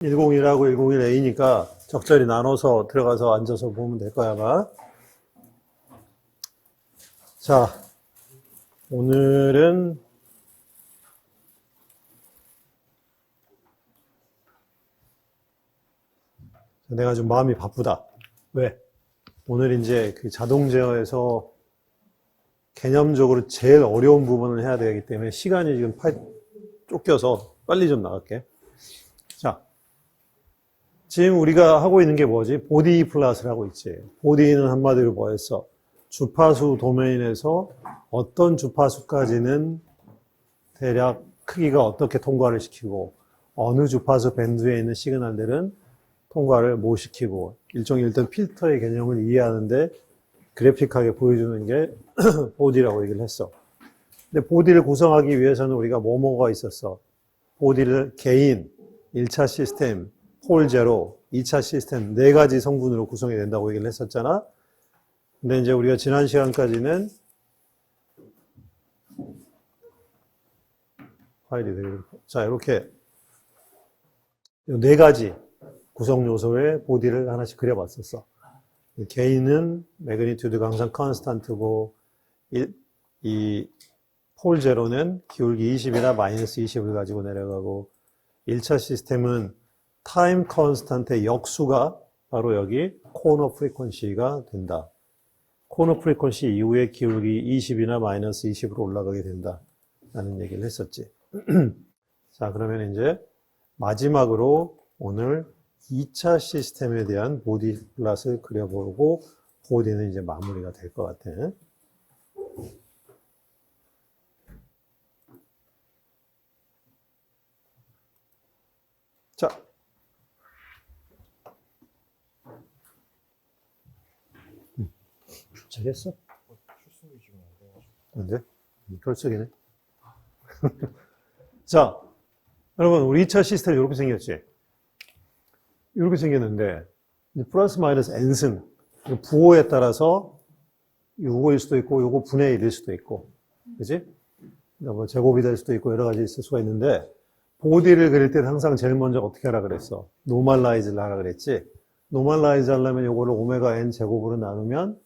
101하고 101A니까 적절히 나눠서 들어가서 앉아서 보면 될 거야, 아마. 자, 오늘은 내가 좀 마음이 바쁘다. 왜? 오늘 이제 그 자동 제어에서 개념적으로 제일 어려운 부분을 해야 되기 때문에 시간이 지금 쫓겨서 빨리 좀 나갈게. 자, 지금 우리가 하고 있는 게 뭐지? 보디 플롯을 하고 있지. 보디는 한마디로 뭐였어? 주파수 도메인에서 어떤 주파수까지는 대략 크기가 어떻게 통과를 시키고 어느 주파수 밴드에 있는 시그널들은 통과를 못 시키고 일종의 일단 필터의 개념을 이해하는데 그래픽하게 보여주는 게 보디라고 얘기를 했어. 근데 보디를 구성하기 위해서는 우리가 뭐가 있었어? 보디를 개인, 1차 시스템, 폴 제로, 2차 시스템 4가지 성분으로 구성이 된다고 얘기를 했었잖아. 근데 이제 우리가 지난 시간까지는 자, 이렇게 4가지 구성 요소의 보디를 하나씩 그려봤었어. 개인은 매그니튜드가 항상 컨스탄트고 이 폴 제로는 기울기 20이나 마이너스 20을 가지고 내려가고 1차 시스템은 타임 컨스탄트의 역수가 바로 여기 코너 프리퀀시가 된다. 코너 프리퀀시 이후에 기울기 20이나 마이너스 20으로 올라가게 된다. 라는 얘기를 했었지. 자, 그러면 이제 마지막으로 오늘 2차 시스템에 대한 보디 플롯을 그려보고 보디는 이제 마무리가 될 것 같아. 자. 잘했어? 출석이 지금 안 돼가지고. 안 돼? 결석이네. 자, 여러분, 우리 2차 시스템이 이렇게 생겼지? 이렇게 생겼는데, 플러스 마이너스 n승, 부호에 따라서 요거일 수도 있고, 요거 분의 1일 수도 있고, 그지? 뭐 제곱이 될 수도 있고, 여러 가지 있을 수가 있는데, 보디를 그릴 때는 항상 제일 먼저 어떻게 하라 그랬어? 노멀라이즈를 하라 그랬지? 노멀라이즈 하려면 요거를 오메가 n 제곱으로 나누면,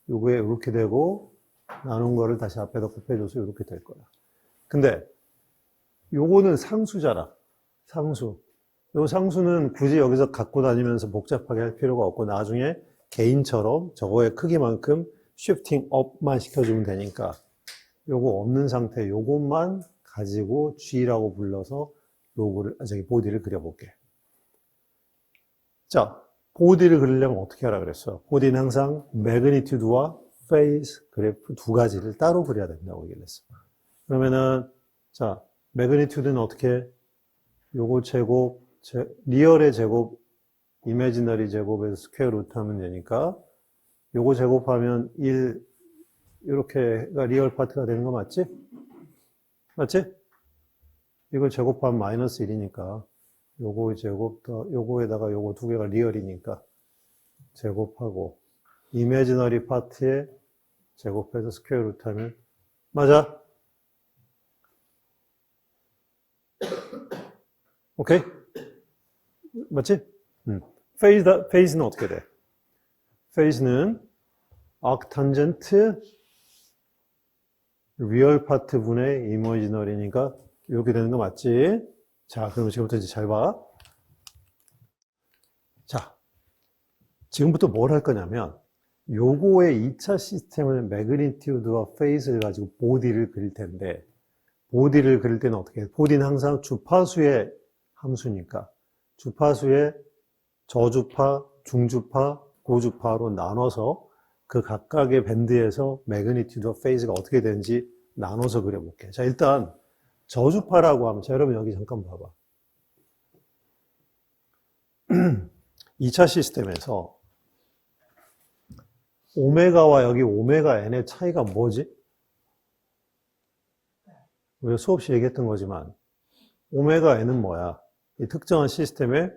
요거에 이렇게 되고, 나눈 거를 다시 앞에다 곱해줘서 이렇게 될 거야. 근데, 요거는 상수잖아. 상수. 요 상수는 굳이 여기서 갖고 다니면서 복잡하게 할 필요가 없고 나중에 개인처럼 저거의 크기만큼 쉬프팅 업만 시켜주면 되니까 요거 없는 상태 요것만 가지고 G라고 불러서 보디를 그려볼게. 자, 보디를 그리려면 어떻게 하라 그랬어? 보디는 항상 매그니튜드와 페이스 그래프 2가지를 따로 그려야 된다고 얘기를 했어. 그러면은 자, 매그니튜드는 어떻게? 요거 제곱, 리얼의 제곱, 이미지너리 제곱에서 스퀘어 루트 하면 되니까 요거 제곱하면 1, 이렇게가 리얼 파트가 되는 거 맞지? 맞지? 이걸 제곱하면 마이너스 1이니까 요거 제곱 더 요거에다가 요거 2개가 리얼이니까 제곱하고 이미지너리 파트에 제곱해서 스퀘어 루트 하면 맞아? 오케이? 맞지? 페이즈는 어떻게 돼? 페이즈는 아크탄젠트 리얼 파트 분의 이미지너리니까 이렇게 되는 거 맞지? 자, 그럼 지금부터 이제 잘 봐. 자, 지금부터 뭘 할 거냐면 요거의 2차 시스템을 매그니튜드와 페이즈를 가지고 보디를 그릴 텐데 보디를 그릴 때는 어떻게 해? 보디는 항상 주파수의 함수니까 주파수의 저주파, 중주파, 고주파로 나눠서 그 각각의 밴드에서 매그니튜드와 페이즈가 어떻게 되는지 나눠서 그려볼게. 자, 일단 저주파라고 하면 자, 여러분 여기 잠깐 봐봐. 2차 시스템에서 오메가와 여기 오메가 n의 차이가 뭐지? 우리가 수없이 얘기했던 거지만 오메가 n은 뭐야? 이 특정한 시스템의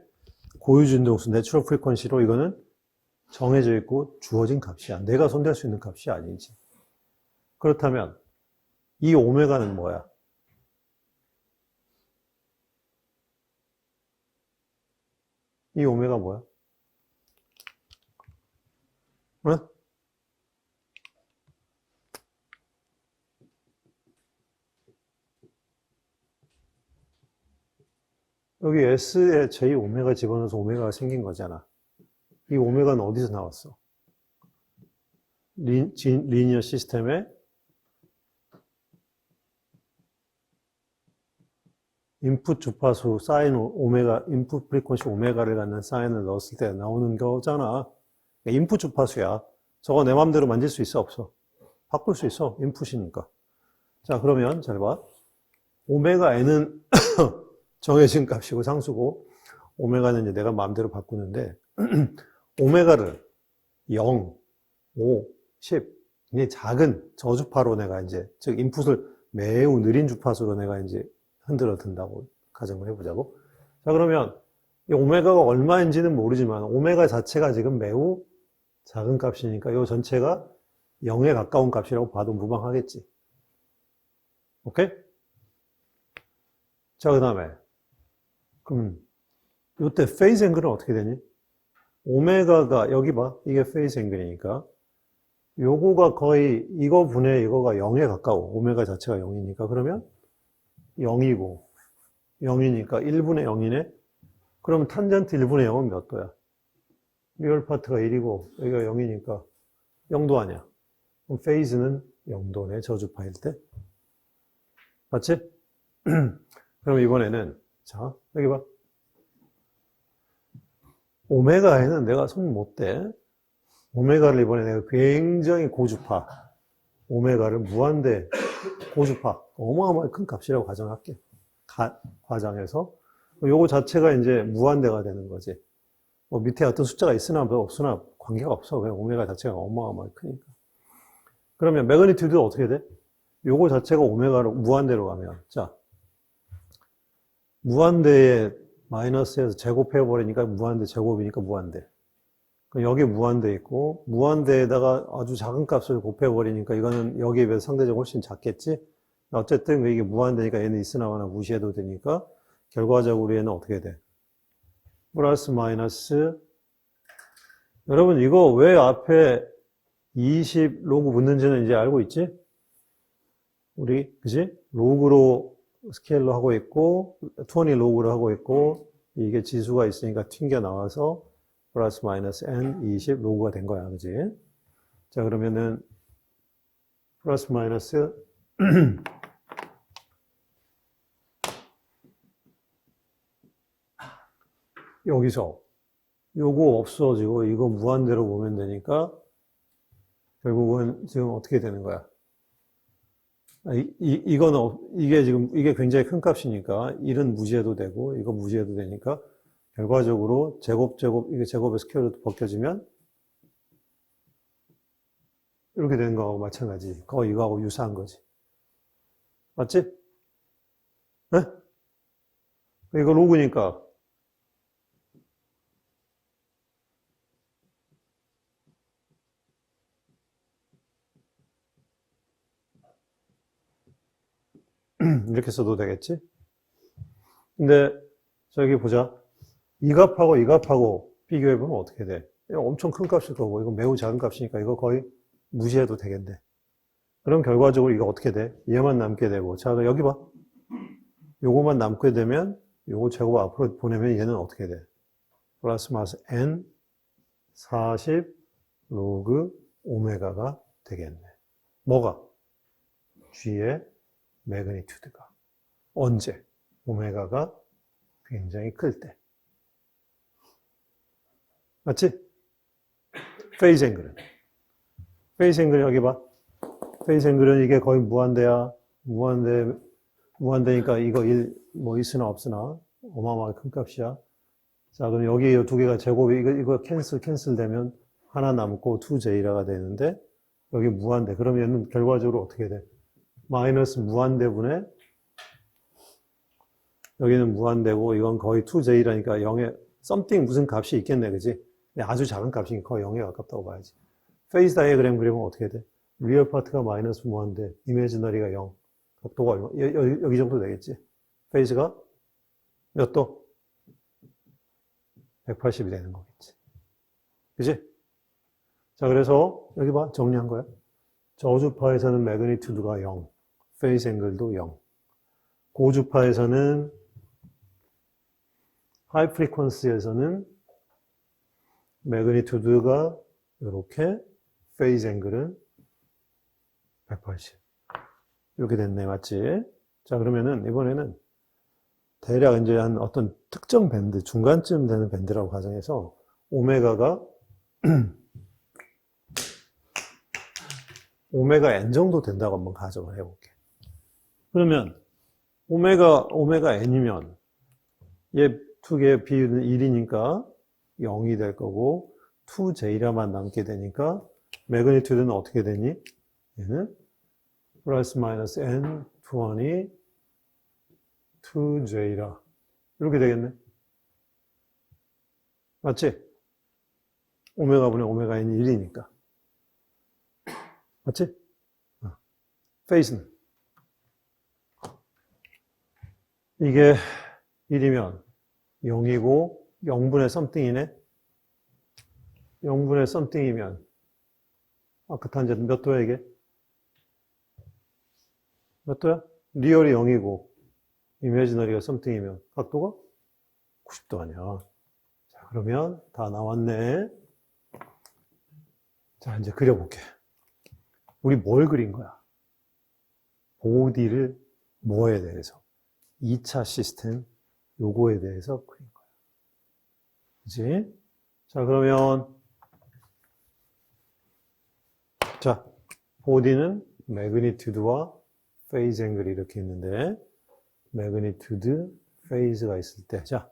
고유진동수, 내추럴 프리퀀시로 이거는 정해져 있고 주어진 값이야. 내가 손댈 수 있는 값이 아니지. 그렇다면 이 오메가는 뭐야? 이 오메가 뭐야? 응? 여기 S에 J 오메가 집어넣어서 오메가가 생긴 거잖아. 이 오메가는 어디서 나왔어? 리니어 시스템에 인풋 주파수 사인 오메가, 인풋 프리퀀시 오메가를 갖는 사인을 넣었을 때 나오는 거잖아. 인풋 주파수야. 저거 내 맘대로 만질 수 있어, 없어? 바꿀 수 있어. 인풋이니까. 자, 그러면 잘 봐. 오메가 n은 정해진 값이고 상수고, 오메가는 이제 내가 마음대로 바꾸는데, 오메가를 0, 5, 10, 굉장히 작은 저주파로 내가 이제, 즉, 인풋을 매우 느린 주파수로 내가 이제 흔들어 둔다고 가정을 해보자고. 자, 그러면 이 오메가가 얼마인지는 모르지만, 오메가 자체가 지금 매우 작은 값이니까 이 전체가 0에 가까운 값이라고 봐도 무방하겠지. 오케이? 자, 그 다음에 그럼 이때 페이즈 앵글은 어떻게 되니? 오메가가 여기 봐. 이게 페이즈 앵글이니까 요거가 거의 이거 분의 이거가 0에 가까워. 오메가 자체가 0이니까 그러면 0이고 0이니까 1분의 0이네. 그럼 탄젠트 1분의 0은 몇 도야? 리얼 파트가 1이고 여기가 0이니까 0도 아니야. 그럼 페이즈는 0도네. 저주파일 때. 맞지? 그럼 이번에는 자 여기 봐. 오메가에는 내가 손 못 대. 오메가를 이번에 내가 굉장히 고주파 오메가를 무한대 고주파 어마어마하게 큰 값이라고 가정할게. 과정에서 요거 자체가 이제 무한대가 되는 거지. 뭐 밑에 어떤 숫자가 있으나 없으나 관계가 없어. 왜 오메가 자체가 어마어마하게 크니까. 그러면 매그니튜드도 어떻게 돼? 요거 자체가 오메가로 무한대로 가면 자 무한대에 마이너스에서 제곱해버리니까 무한대 제곱이니까 무한대. 그럼 여기 무한대 있고 무한대에다가 아주 작은 값을 곱해버리니까 이거는 여기에 비해서 상대적으로 훨씬 작겠지? 어쨌든 이게 무한대니까 얘는 있으나마나 무시해도 되니까 결과적으로 얘는 어떻게 돼? 플러스 마이너스 여러분 이거 왜 앞에 20 로그 붙는지는 이제 알고 있지? 우리 그지? 로그로 스케일로 하고 있고 20 로그로 하고 있고 이게 지수가 있으니까 튕겨 나와서 플러스 마이너스 n 20 로그가 된 거야. 그지? 자 그러면은 플러스 마이너스 여기서 요거 없어지고 이거 무한대로 보면 되니까 결국은 지금 어떻게 되는 거야? 이게 지금 이게 굉장히 큰 값이니까 1은 무시해도 되고 이거 무시해도 되니까 결과적으로 이게 제곱의 스퀘어루트 벗겨지면 이렇게 되는 거하고 마찬가지. 거의 이거하고 유사한 거지. 맞지? 네? 이거 로그니까 이렇게 써도 되겠지? 근데 저기 보자. 이 값하고 이 값하고 비교해보면 어떻게 돼? 이거 엄청 큰 값일 거고 이거 매우 작은 값이니까 이거 거의 무시해도 되겠네. 그럼 결과적으로 이거 어떻게 돼? 얘만 남게 되고 자 여기 봐. 요거만 남게 되면 요거 제곱 앞으로 보내면 얘는 어떻게 돼? 플러스 마이너스 n 40 로그 오메가가 되겠네. 뭐가? G의 매그니튜드가. 언제? 오메가가 굉장히 클 때. 맞지? 페이즈 앵글은. 페이즈 앵글 여기 봐. 페이즈 앵글은 이게 거의 무한대야. 무한대니까 이거 1, 뭐 있으나 없으나 어마어마하게 큰 값이야. 자, 그럼 여기 이 두 개가 제곱이, 이거 캔슬 되면 하나 남고 2j가 되는데 여기 무한대. 그러면 얘는 결과적으로 어떻게 돼? 마이너스 무한대분의 여기는 무한대고 이건 거의 2j라니까 0에 something 무슨 값이 있겠네. 그지? 근데 아주 작은 값이니까 거의 0에 가깝다고 봐야지. 페이즈 다이어그램 그리면 어떻게 돼? 리얼 파트가 마이너스 무한대, 이미지너리가 0. 각도가 얼마? 여기 정도 되겠지? 페이즈가 몇 도? 180이 되는 거겠지. 그지? 자, 그래서 여기 봐. 정리한 거야. 저주파에서는 매그니튜드가 0, 페이스 앵글도 0. 고주파에서는 하이 프리퀀시에서는 매그니튜드가 이렇게, 페이스 앵글은 180. 이렇게 됐네, 맞지? 자, 그러면은 이번에는 대략 이제 한 어떤 특정 밴드, 중간쯤 되는 밴드라고 가정해서 오메가가 오메가 n 정도 된다고 한번 가정을 해볼게. 그러면 오메가 n이면 얘 두 개의 비율은 1이니까 0이 될 거고 2j라만 남게 되니까 매그니튜드는 어떻게 되니? 얘는 플러스 마이너스 n 20 2j라 이렇게 되겠네. 맞지? 오메가분의 오메가 n이 1이니까. 맞지? 페이스는 이게 1이면 0이고 0분의 something이네. 0분의 something이면 아크 탄젠트 몇 도야 이게? 몇 도야? 리얼이 0이고 이미지너리가 something이면 각도가 90도 아니야. 자, 그러면 다 나왔네. 자, 이제 그려볼게. 우리 뭘 그린 거야? 보디를 뭐에 대해서? 2차 시스템 요거에 대해서 그린 거야. 그치? 자, 그러면 자, 보디는 매그니튜드와 페이즈 앵글이 이렇게 있는데 매그니튜드, 페이즈가 있을 때 자,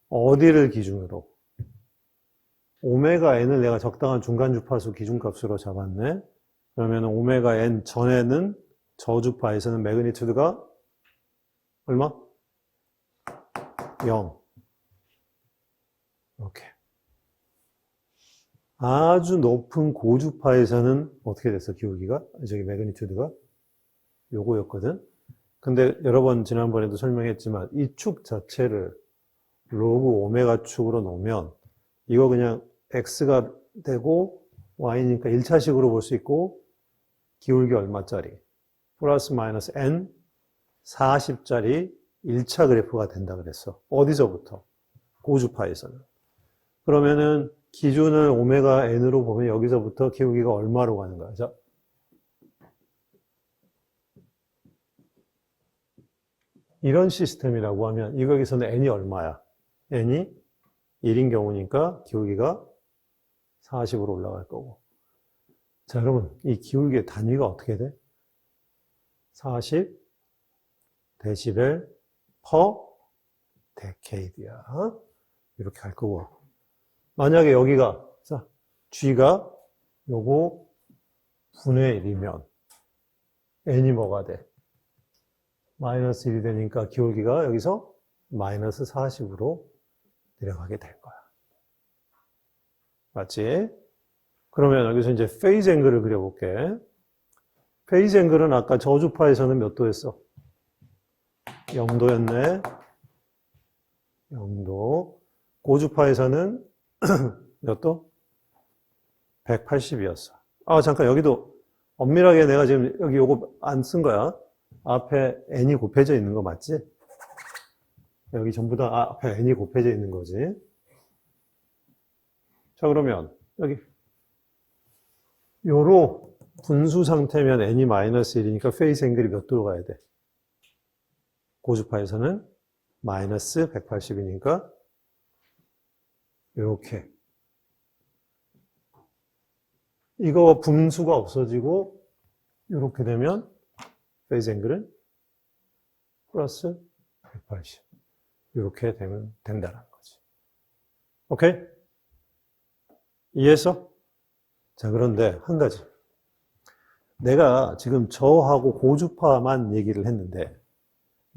어디를 기준으로? 오메가 n을 내가 적당한 중간 주파수 기준값으로 잡았네. 그러면 오메가 n 전에는 저주파에서는 매그니튜드가 얼마? 0. 이렇게. 아주 높은 고주파에서는 어떻게 됐어? 기울기가? 저기 매그니튜드가? 요거였거든. 근데 여러 번 지난번에도 설명했지만 이 축 자체를 로그 오메가 축으로 놓으면 이거 그냥 x가 되고 y니까 1차식으로 볼 수 있고 기울기 얼마짜리? 플러스 마이너스 n 40짜리 1차 그래프가 된다 그랬어. 어디서부터? 고주파에서는. 그러면은 기준을 오메가 n으로 보면 여기서부터 기울기가 얼마로 가는 거야? 자, 이런 시스템이라고 하면 여기서는 n이 얼마야? n이 1인 경우니까 기울기가 40으로 올라갈 거고. 자, 여러분, 이 기울기의 단위가 어떻게 돼? 40 데시벨 퍼 데케이드야. 이렇게 할 거고. 만약에 여기가, 자, G가 요거 분의 1이면 N이 뭐가 돼? 마이너스 1이 되니까 기울기가 여기서 마이너스 40으로 내려가게 될 거야. 맞지? 그러면 여기서 이제 페이즈 앵글을 그려볼게. 페이즈 앵글은 아까 저주파에서는 몇 도였어? 0도였네. 0도. 고주파에서는 몇 도? 180이었어. 아, 잠깐, 여기도 엄밀하게 내가 지금 여기 요거 안 쓴 거야. 앞에 n이 곱해져 있는 거 맞지? 여기 전부 다 앞에 n이 곱해져 있는 거지. 자, 그러면 여기 요로 분수 상태면 n이 마이너스 1이니까 페이스 앵글이 몇 도로 가야 돼? 고주파에서는 마이너스 180이니까 이렇게 이거 분수가 없어지고 이렇게 되면 페이스 앵글은 플러스 180 이렇게 되면 된다는 거지. 오케이? 이해했어? 자, 그런데 한 가지. 내가 지금 저하고 고주파만 얘기를 했는데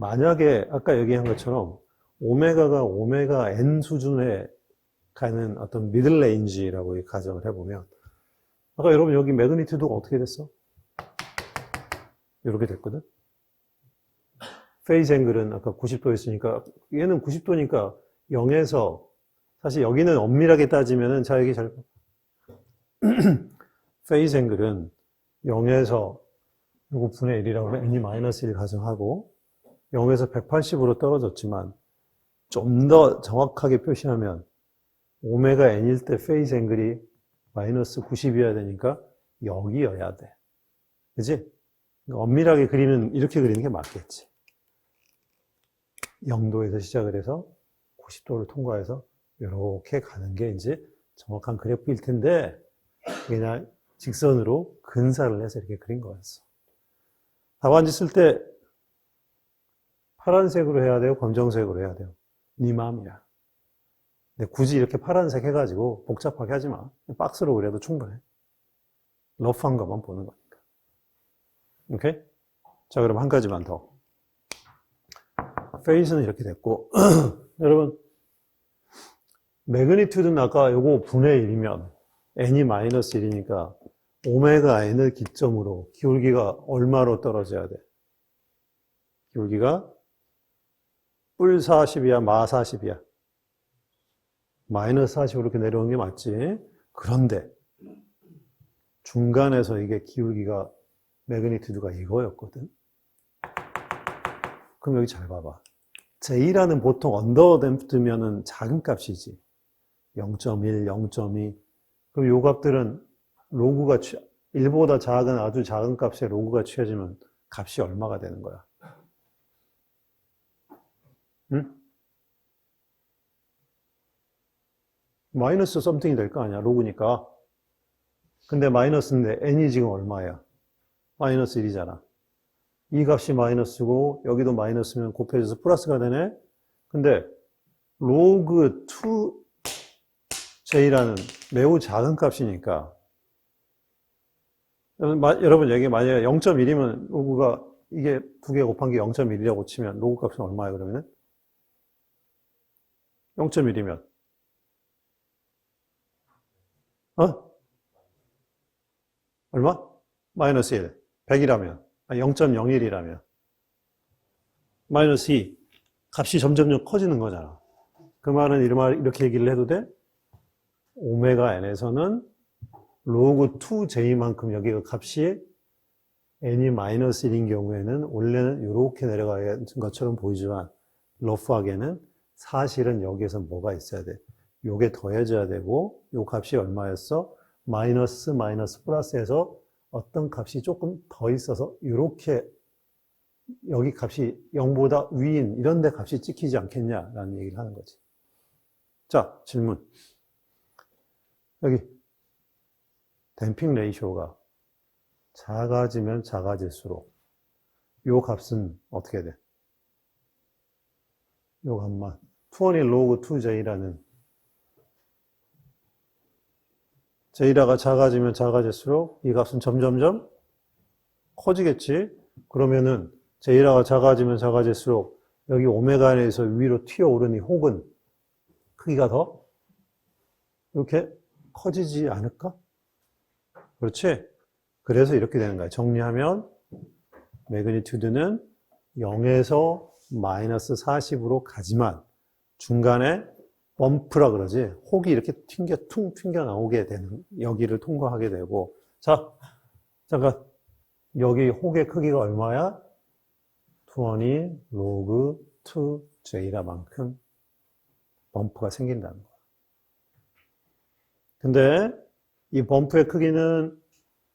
만약에 아까 얘기한 것처럼 오메가가 오메가 n 수준에 가는 어떤 미들 레인지라고 가정을 해보면 아까 여러분 여기 매그니튜드가 어떻게 됐어? 이렇게 됐거든? 페이스 앵글은 아까 90도였으니까 얘는 90도니까 0에서 사실 여기는 엄밀하게 따지면은, 자, 여기 잘, 페이즈 앵글은 0에서 요거 분의 1이라고 하면 n이 마이너스 1 가정하고 0에서 180으로 떨어졌지만 좀 더 정확하게 표시하면 오메가 n일 때 페이즈 앵글이 마이너스 90이어야 되니까 여기여야 돼. 그지? 엄밀하게 그리는, 이렇게 그리는 게 맞겠지. 0도에서 시작을 해서 90도를 통과해서 이렇게 가는 게 이제 정확한 그래프일 텐데 그냥 직선으로 근사를 해서 이렇게 그린 거였어. 답안지 쓸 때 파란색으로 해야 돼요? 검정색으로 해야 돼요? 네 마음이야. 근데 굳이 이렇게 파란색 해가지고 복잡하게 하지 마. 박스로 그려도 충분해. 러프한 것만 보는 거니까. 오케이? 자, 그럼 한 가지만 더. 페이스는 이렇게 됐고 여러분 매그니튜드는 아까 요거 분의 1이면 n이 마이너스 1이니까 오메가 n을 기점으로 기울기가 얼마로 떨어져야 돼? 기울기가 뿔 40이야, 마 40이야? 마이너스 40으로 이렇게 내려오는 게 맞지? 그런데 중간에서 이게 기울기가 매그니튜드가 이거였거든. 그럼 여기 잘 봐봐. J라는 보통 언더댐프트면은 작은 값이지. 0.1, 0.2. 그럼 요 값들은 로그가 1보다 작은 아주 작은 값에 로그가 취해지면 값이 얼마가 되는 거야? 응? 마이너스 썸띵이 될 거 아니야, 로그니까. 근데 마이너스인데 n이 지금 얼마야? 마이너스 1이잖아. 이 값이 마이너스고 여기도 마이너스면 곱해져서 플러스가 되네. 근데 로그 2j라는 매우 작은 값이니까 여러분 여기 만약에 0.1이면 로그가 이게 두 개 곱한 게 0.1이라고 치면 로그 값은 얼마야 그러면은? 0.1이면 얼마? 마이너스 1. 100이라면 0.01이라면 마이너스 2. 값이 점점 커지는 거잖아. 그 말은 이렇게 얘기를 해도 돼? 오메가 n에서는 로그 2j만큼 여기가 값이 n이 마이너스 1인 경우에는 원래는 이렇게 내려가는 것처럼 보이지만 러프하게는 사실은 여기에서 뭐가 있어야 돼? 요게 더해져야 되고 요 값이 얼마였어? 마이너스 플러스에서 어떤 값이 조금 더 있어서 이렇게 여기 값이 0보다 위인 이런 데 값이 찍히지 않겠냐라는 얘기를 하는 거지. 자, 질문. 여기 댐핑 레이쇼가 작아지면 작아질수록 요 값은 어떻게 돼? 요 값만 20 로그 2j라는 j라가 작아지면 작아질수록 이 값은 점점점 커지겠지. 그러면은 j라가 작아지면 작아질수록 여기 오메가 n에서 위로 튀어오르니 혹은 크기가 더 이렇게 커지지 않을까? 그렇지? 그래서 이렇게 되는 거야. 정리하면 매그니튜드는 0에서 마이너스 40으로 가지만 중간에 범프라 그러지. 혹이 이렇게 퉁 튕겨 나오게 되는, 여기를 통과하게 되고. 자, 잠깐. 여기 혹의 크기가 얼마야? 20 로그 2j라 만큼 범프가 생긴다는 거야. 근데 이 범프의 크기는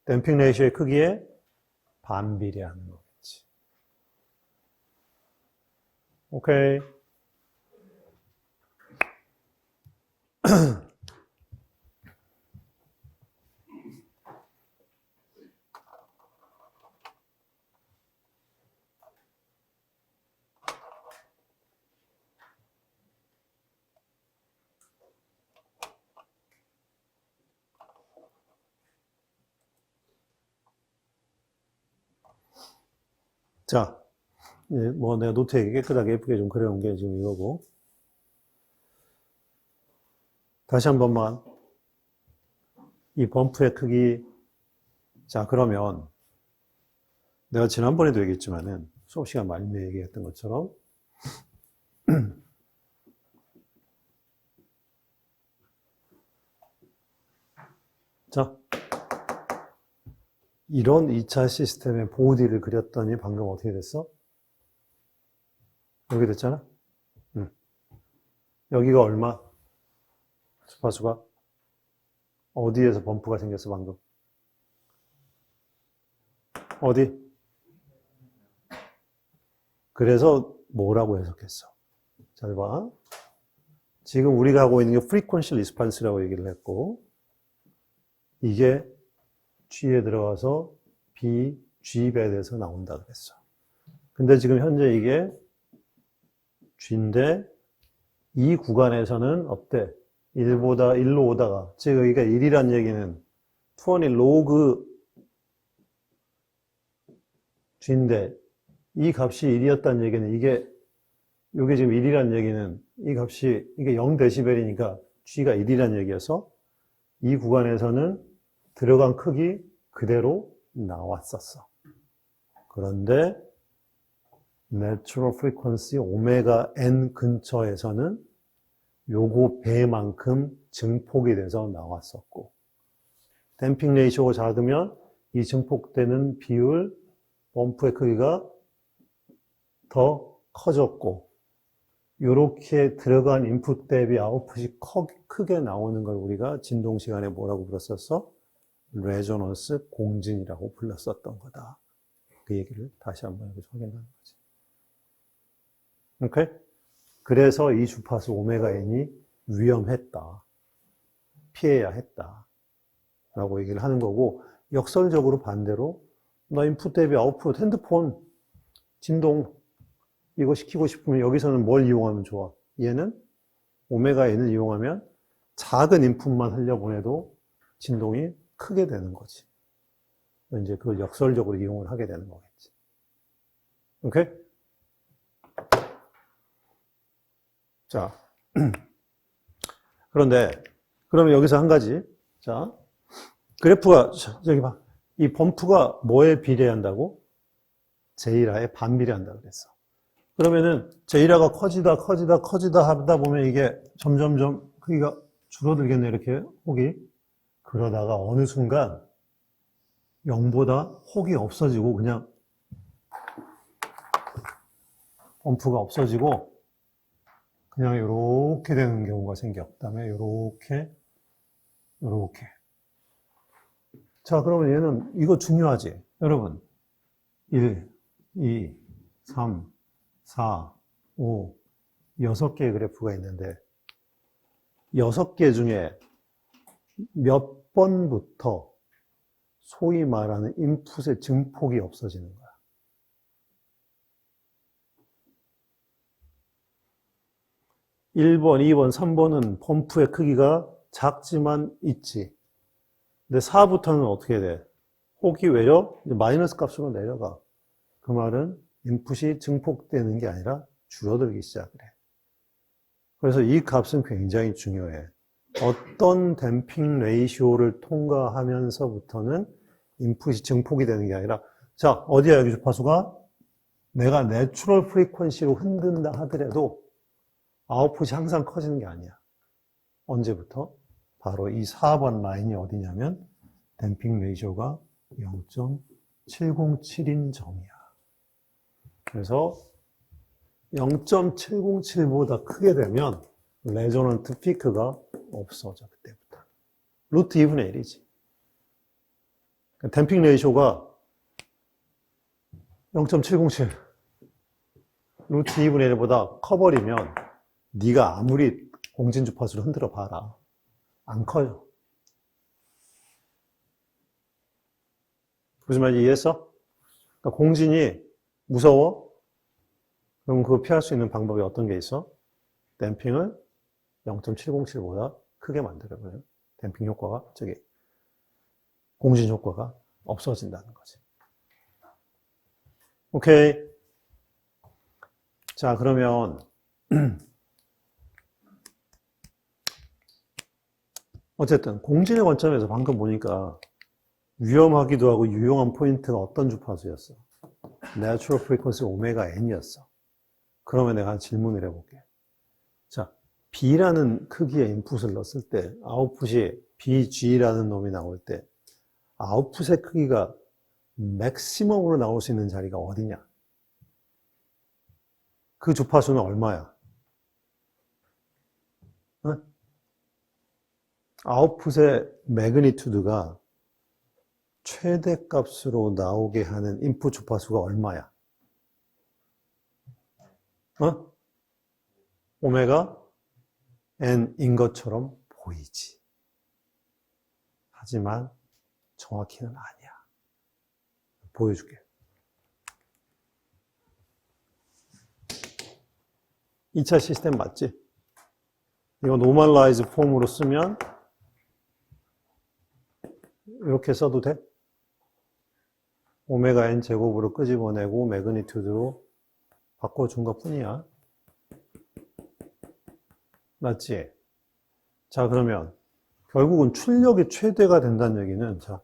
댐핑 레이쇼의 크기에 반비례하는 거겠지. 오케이. 자, 뭐 내가 노트에 깨끗하게 예쁘게 좀 그려놓은 게 지금 이거고. 다시 한 번만. 이 범프의 크기. 자, 그러면 내가 지난번에도 얘기했지만은 수업 시간 말미에 얘기했던 것처럼 자, 이런 2차 시스템의 보디를 그렸더니 방금 어떻게 됐어? 여기 됐잖아? 여기가 얼마? 주파수가? 어디에서 범프가 생겼어, 방금? 어디? 그래서 뭐라고 해석했어? 잘 봐. 지금 우리가 하고 있는 게 frequency response라고 얘기를 했고, 이게 G에 들어가서 B, G배에서 나온다 그랬어. 근데 지금 현재 이게 G인데, 이 구간에서는 어때? 1로 오다가, 즉, 여기가 1이란 얘기는 20 로그 G인데, 이 값이 1이었다는 얘기는 이게 지금 1이란 얘기는 이 값이 이게 0dB이니까 G가 1이란 얘기여서 이 구간에서는 들어간 크기 그대로 나왔었어. 그런데 Natural Frequency 오메가 N 근처에서는 요거 배만큼 증폭이 돼서 나왔었고, 댐핑 레이쇼가 작으면 이 증폭되는 비율, 범프의 크기가 더 커졌고, 요렇게 들어간 인풋 대비 아웃풋이 크게 나오는 걸 우리가 진동 시간에 뭐라고 불렀었어? 레조넌스 공진이라고 불렀었던 거다. 그 얘기를 다시 한번 여기서 확인하는 거지. 오케이? 그래서 이 주파수 오메가 N이 위험했다. 피해야 했다. 라고 얘기를 하는 거고, 역설적으로 반대로 나 인풋 대비 아웃풋, 핸드폰, 진동 이거 시키고 싶으면 여기서는 뭘 이용하면 좋아? 얘는 오메가 N을 이용하면 작은 인풋만 흘려보내도 진동이 크게 되는 거지. 이제 그걸 역설적으로 이용을 하게 되는 거겠지. 오케이? 자. 그런데, 그러면 여기서 한 가지. 자. 그래프가, 저기 봐. 이 범프가 뭐에 비례한다고? 제이라에 반비례한다고 그랬어. 그러면은 제이라가 커지다 하다 보면 이게 점점점 크기가 줄어들겠네, 이렇게 혹이. 그러다가 어느 순간 0보다 혹이 없어지고 그냥 범프가 없어지고 그냥 이렇게 되는 경우가 생겨. 그다음에 이렇게. 자, 그러면 얘는 이거 중요하지, 여러분. 1, 2, 3, 4, 5, 6개의 그래프가 있는데 6개 중에 몇 번부터 소위 말하는 인풋의 증폭이 없어지는 거야. 1번, 2번, 3번은 범프의 크기가 작지만 있지. 근데 4부터는 어떻게 돼? 혹이 외려? 마이너스 값으로 내려가. 그 말은 인풋이 증폭되는 게 아니라 줄어들기 시작을 해. 그래서 이 값은 굉장히 중요해. 어떤 댐핑 레이쇼를 통과하면서부터는 인풋이 증폭이 되는 게 아니라, 자, 어디야 여기 주파수가? 내가 내추럴 프리퀀시로 흔든다 하더라도 아웃풋이 항상 커지는 게 아니야. 언제부터? 바로 이 4번 라인이 어디냐면 댐핑 레이쇼가 0.707인 점이야. 그래서 0.707보다 크게 되면 레조넌트 피크가 없어져, 그때부터. 루트 2분의 1이지. 댐핑 레이쇼가 0.707 루트 2분의 1보다 커버리면 네가 아무리 공진 주파수를 흔들어 봐라, 안 커요. 무슨 말인지 이해했어? 그러니까 공진이 무서워? 그럼 그거 피할 수 있는 방법이 어떤 게 있어? 댐핑을 0.707보다 크게 만들어버려요. 댐핑 효과가, 공진 효과가 없어진다는 거지. 오케이. 자, 그러면, 어쨌든, 공진의 관점에서 방금 보니까 위험하기도 하고 유용한 포인트가 어떤 주파수였어? Natural Frequency 오메가 N이었어. 그러면 내가 한 질문을 해볼게. 자, B라는 크기의 인풋을 넣었을 때 아웃풋이 BG라는 놈이 나올 때 아웃풋의 크기가 맥시멈으로 나올 수 있는 자리가 어디냐? 그 주파수는 얼마야? 응? 아웃풋의 매그니튜드가 최대값으로 나오게 하는 인풋 주파수가 얼마야? 오메가 n인 것처럼 보이지. 하지만 정확히는 아니야. 보여줄게. 2차 시스템 맞지? 이거 노멀라이즈 폼으로 쓰면 이렇게 써도 돼? 오메가 n 제곱으로 끄집어내고 매그니튜드로 바꿔준 것 뿐이야. 맞지? 자, 그러면 결국은 출력이 최대가 된다는 얘기는, 자,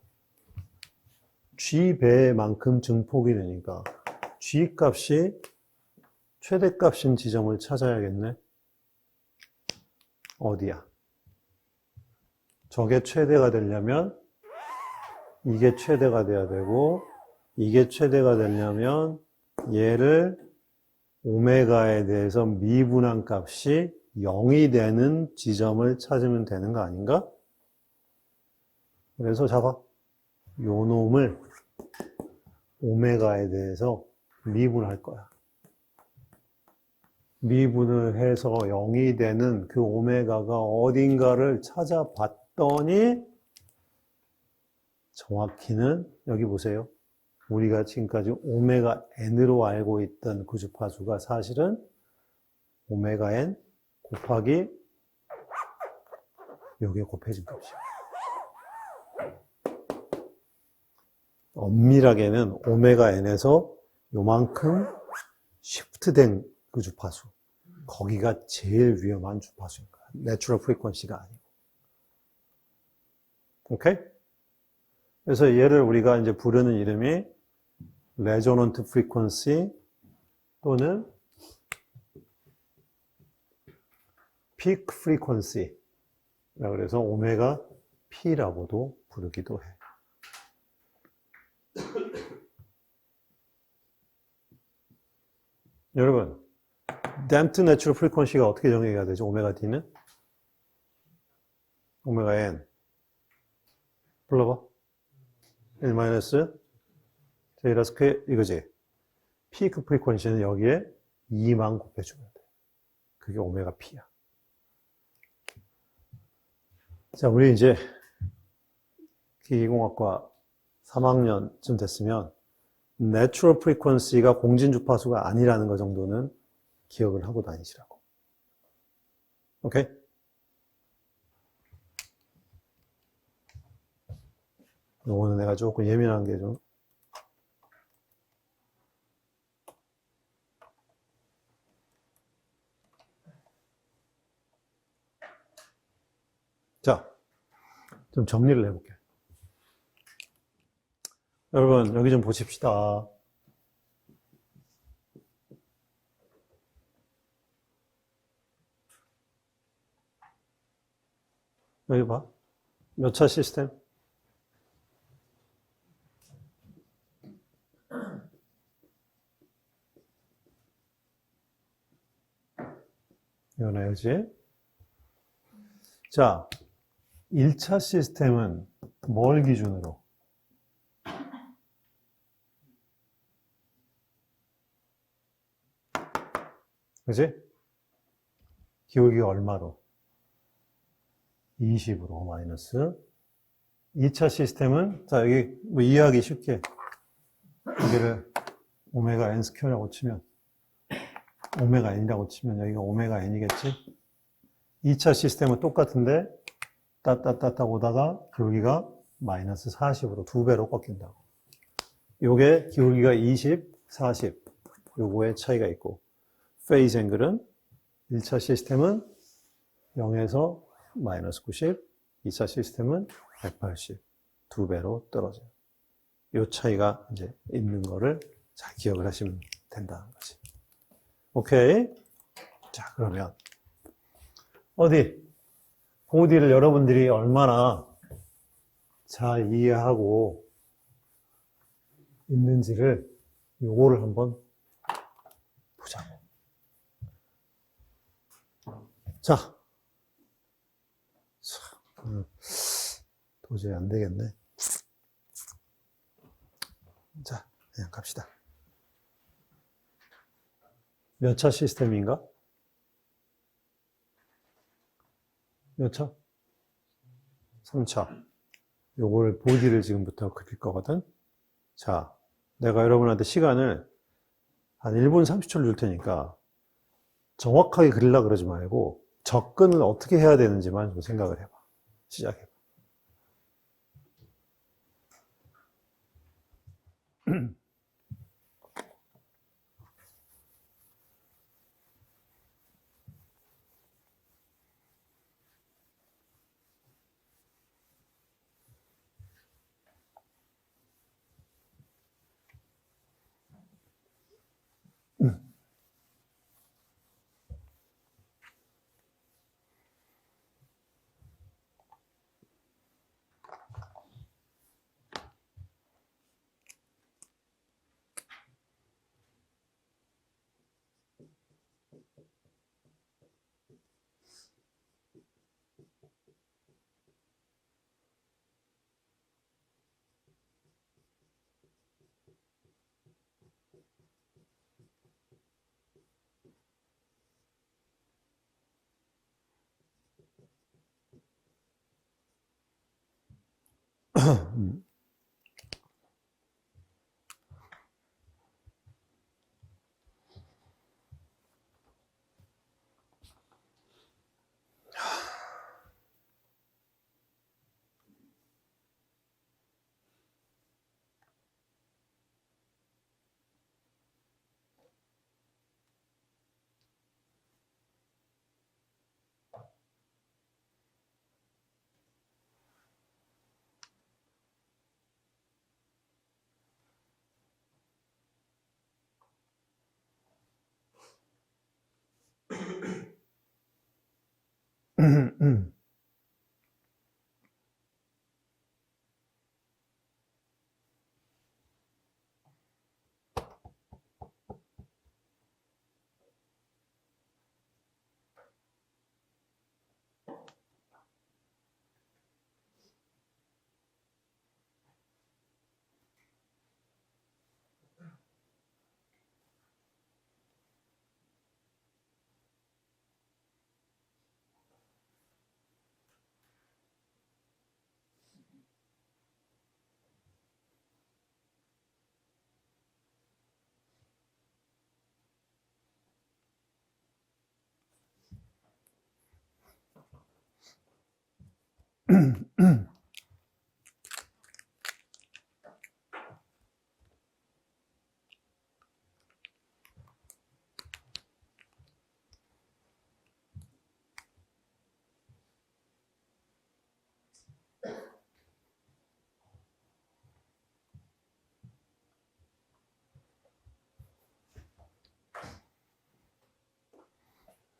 G배만큼 증폭이 되니까 G 값이 최대값인 지점을 찾아야겠네. 어디야? 저게 최대가 되려면 이게 최대가 돼야 되고, 이게 최대가 되려면 얘를 오메가에 대해서 미분한 값이 0이 되는 지점을 찾으면 되는 거 아닌가? 그래서 잡아. 요 놈을 오메가에 대해서 미분할 거야. 미분을 해서 0이 되는 그 오메가가 어딘가를 찾아봤더니 정확히는 여기 보세요. 우리가 지금까지 오메가 n으로 알고 있던 그 주파수가 사실은 오메가 n 곱하기 여기에 곱해진 값이야. 엄밀하게는 오메가 n에서 요만큼 시프트된 그 주파수, 거기가 제일 위험한 주파수인 거야. 내추럴 프리퀀시가 아니고. 오케이? 그래서 얘를 우리가 이제 부르는 이름이 레조넌트 프리퀀시 또는 피크 프리퀀시. 그래서 오메가 P라고도 부르기도 해. 여러분, damped natural frequency가 어떻게 정의가 되죠? 오메가 D는? 오메가 N. 불러봐. 1 마이너스 제이라 스퀘어 이거지. 피크 프리퀀시는 여기에 2만 곱해주면 돼. 그게 오메가 P야. 자, 우리 이제 기계공학과 3학년쯤 됐으면 내추럴 프리퀀시가 공진 주파수가 아니라는 거 정도는 기억을 하고 다니시라고. 오케이? 요거는 내가 조금 예민한 게 좀. 자, 좀 정리를 해볼게. 여러분, 여기 좀 보십시다. 여기 봐. 몇 차 시스템? 이거네, 그지? 자, 1차 시스템은 뭘 기준으로? 그지? 기울기가 얼마로? 20으로 마이너스. 2차 시스템은, 자, 여기 뭐 이해하기 쉽게 여기를 오메가 n 스퀘어라고 치면, 오메가 n이라고 치면 여기가 오메가 n이겠지? 2차 시스템은 똑같은데, 따따따따 오다가 기울기가 마이너스 40으로 2배로 꺾인다고. 요게 기울기가 20, 40. 요거의 차이가 있고, 페이즈 앵글은 1차 시스템은 0에서 마이너스 90, 2차 시스템은 180, 2배로 떨어져요. 요 차이가 이제 있는 거를 잘 기억을 하시면 된다는 거지. 오케이. 자, 그러면 어디? 4D를 여러분들이 얼마나 잘 이해하고 있는지를 요거를 한번 보자고. 자, 도저히 안 되겠네. 자, 그냥 갑시다. 몇 차 시스템인가? 몇 차? 3차. 요걸 보디를 지금부터 그릴 거거든. 자, 내가 여러분한테 시간을 한 1분 30초를 줄 테니까 정확하게 그리려고 그러지 말고 접근을 어떻게 해야 되는지만 좀 생각을 해봐. 시작해봐.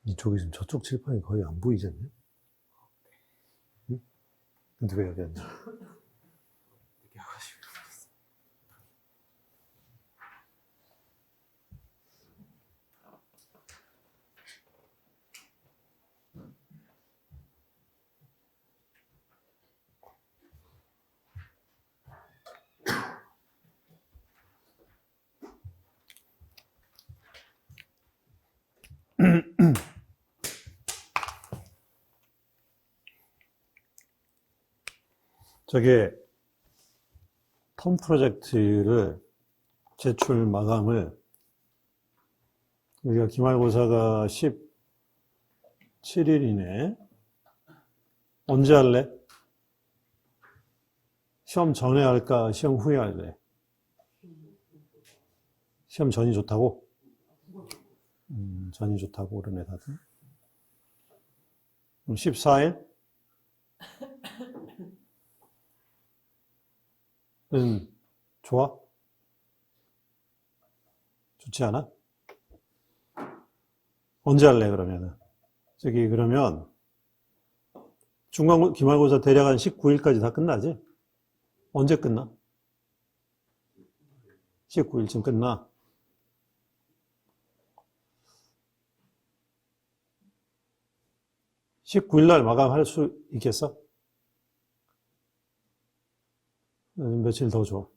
이쪽이 지금 저쪽 칠판이 거의 안 보이지 않냐? 응? 근데 왜 여기 앉아? 저게 텀 프로젝트를 제출 마감을 우리가 기말고사가 17일이네. 언제 할래? 시험 전에 할까? 시험 후에 할래? 시험 전이 좋다고? 전이 좋다고 그러네 다들. 그럼 14일? 좋아? 좋지 않아? 언제 할래 그러면은? 저기 그러면 기말고사 대략 한 19일까지 다 끝나지? 언제 끝나? 19일쯤 끝나? 19일 날 마감할 수 있겠어? 며칠 더 줘.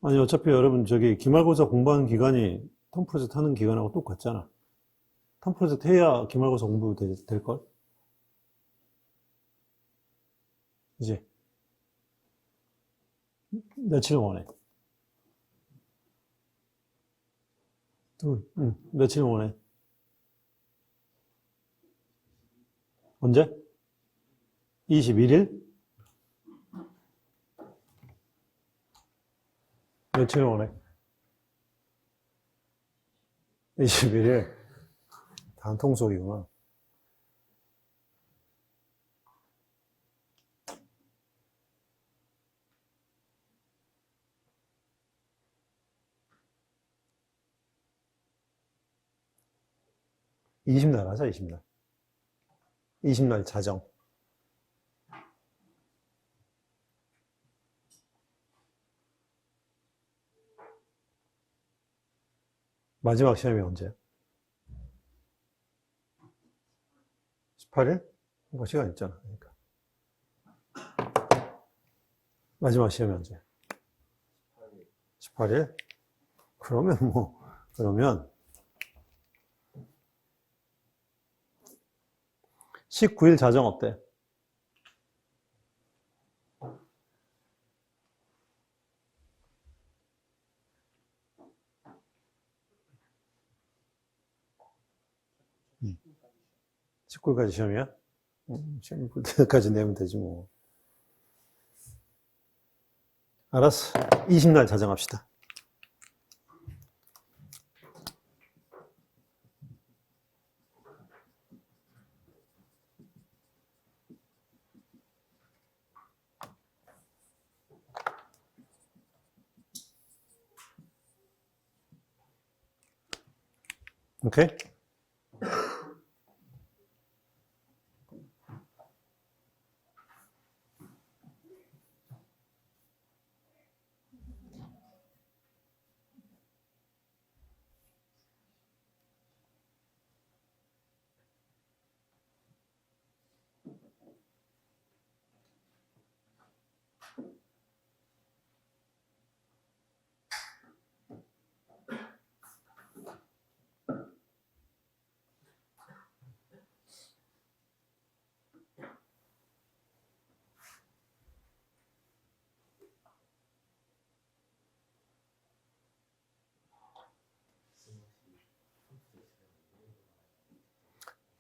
아니, 어차피 여러분, 기말고사 공부하는 기간이 텀 프로젝트 하는 기간하고 똑같잖아. 텀 프로젝트 해야 기말고사 공부 될걸? 이제, 며칠 원해? 며칠 원해? 언제? 21일? 며칠 원해? 21일? 단통속이구나. (20날) 하자, 20날. 20날 자정. 마지막 시험이 언제야? 18일? 뭐 시간 있잖아. 그러니까. 마지막 시험이 언제? 18일? 그러면 19일 자정 어때? 음. 19일까지 시험이야? 시험 볼 때까지 내면 되지 뭐. 알았어. 20날 자정합시다. 오케이?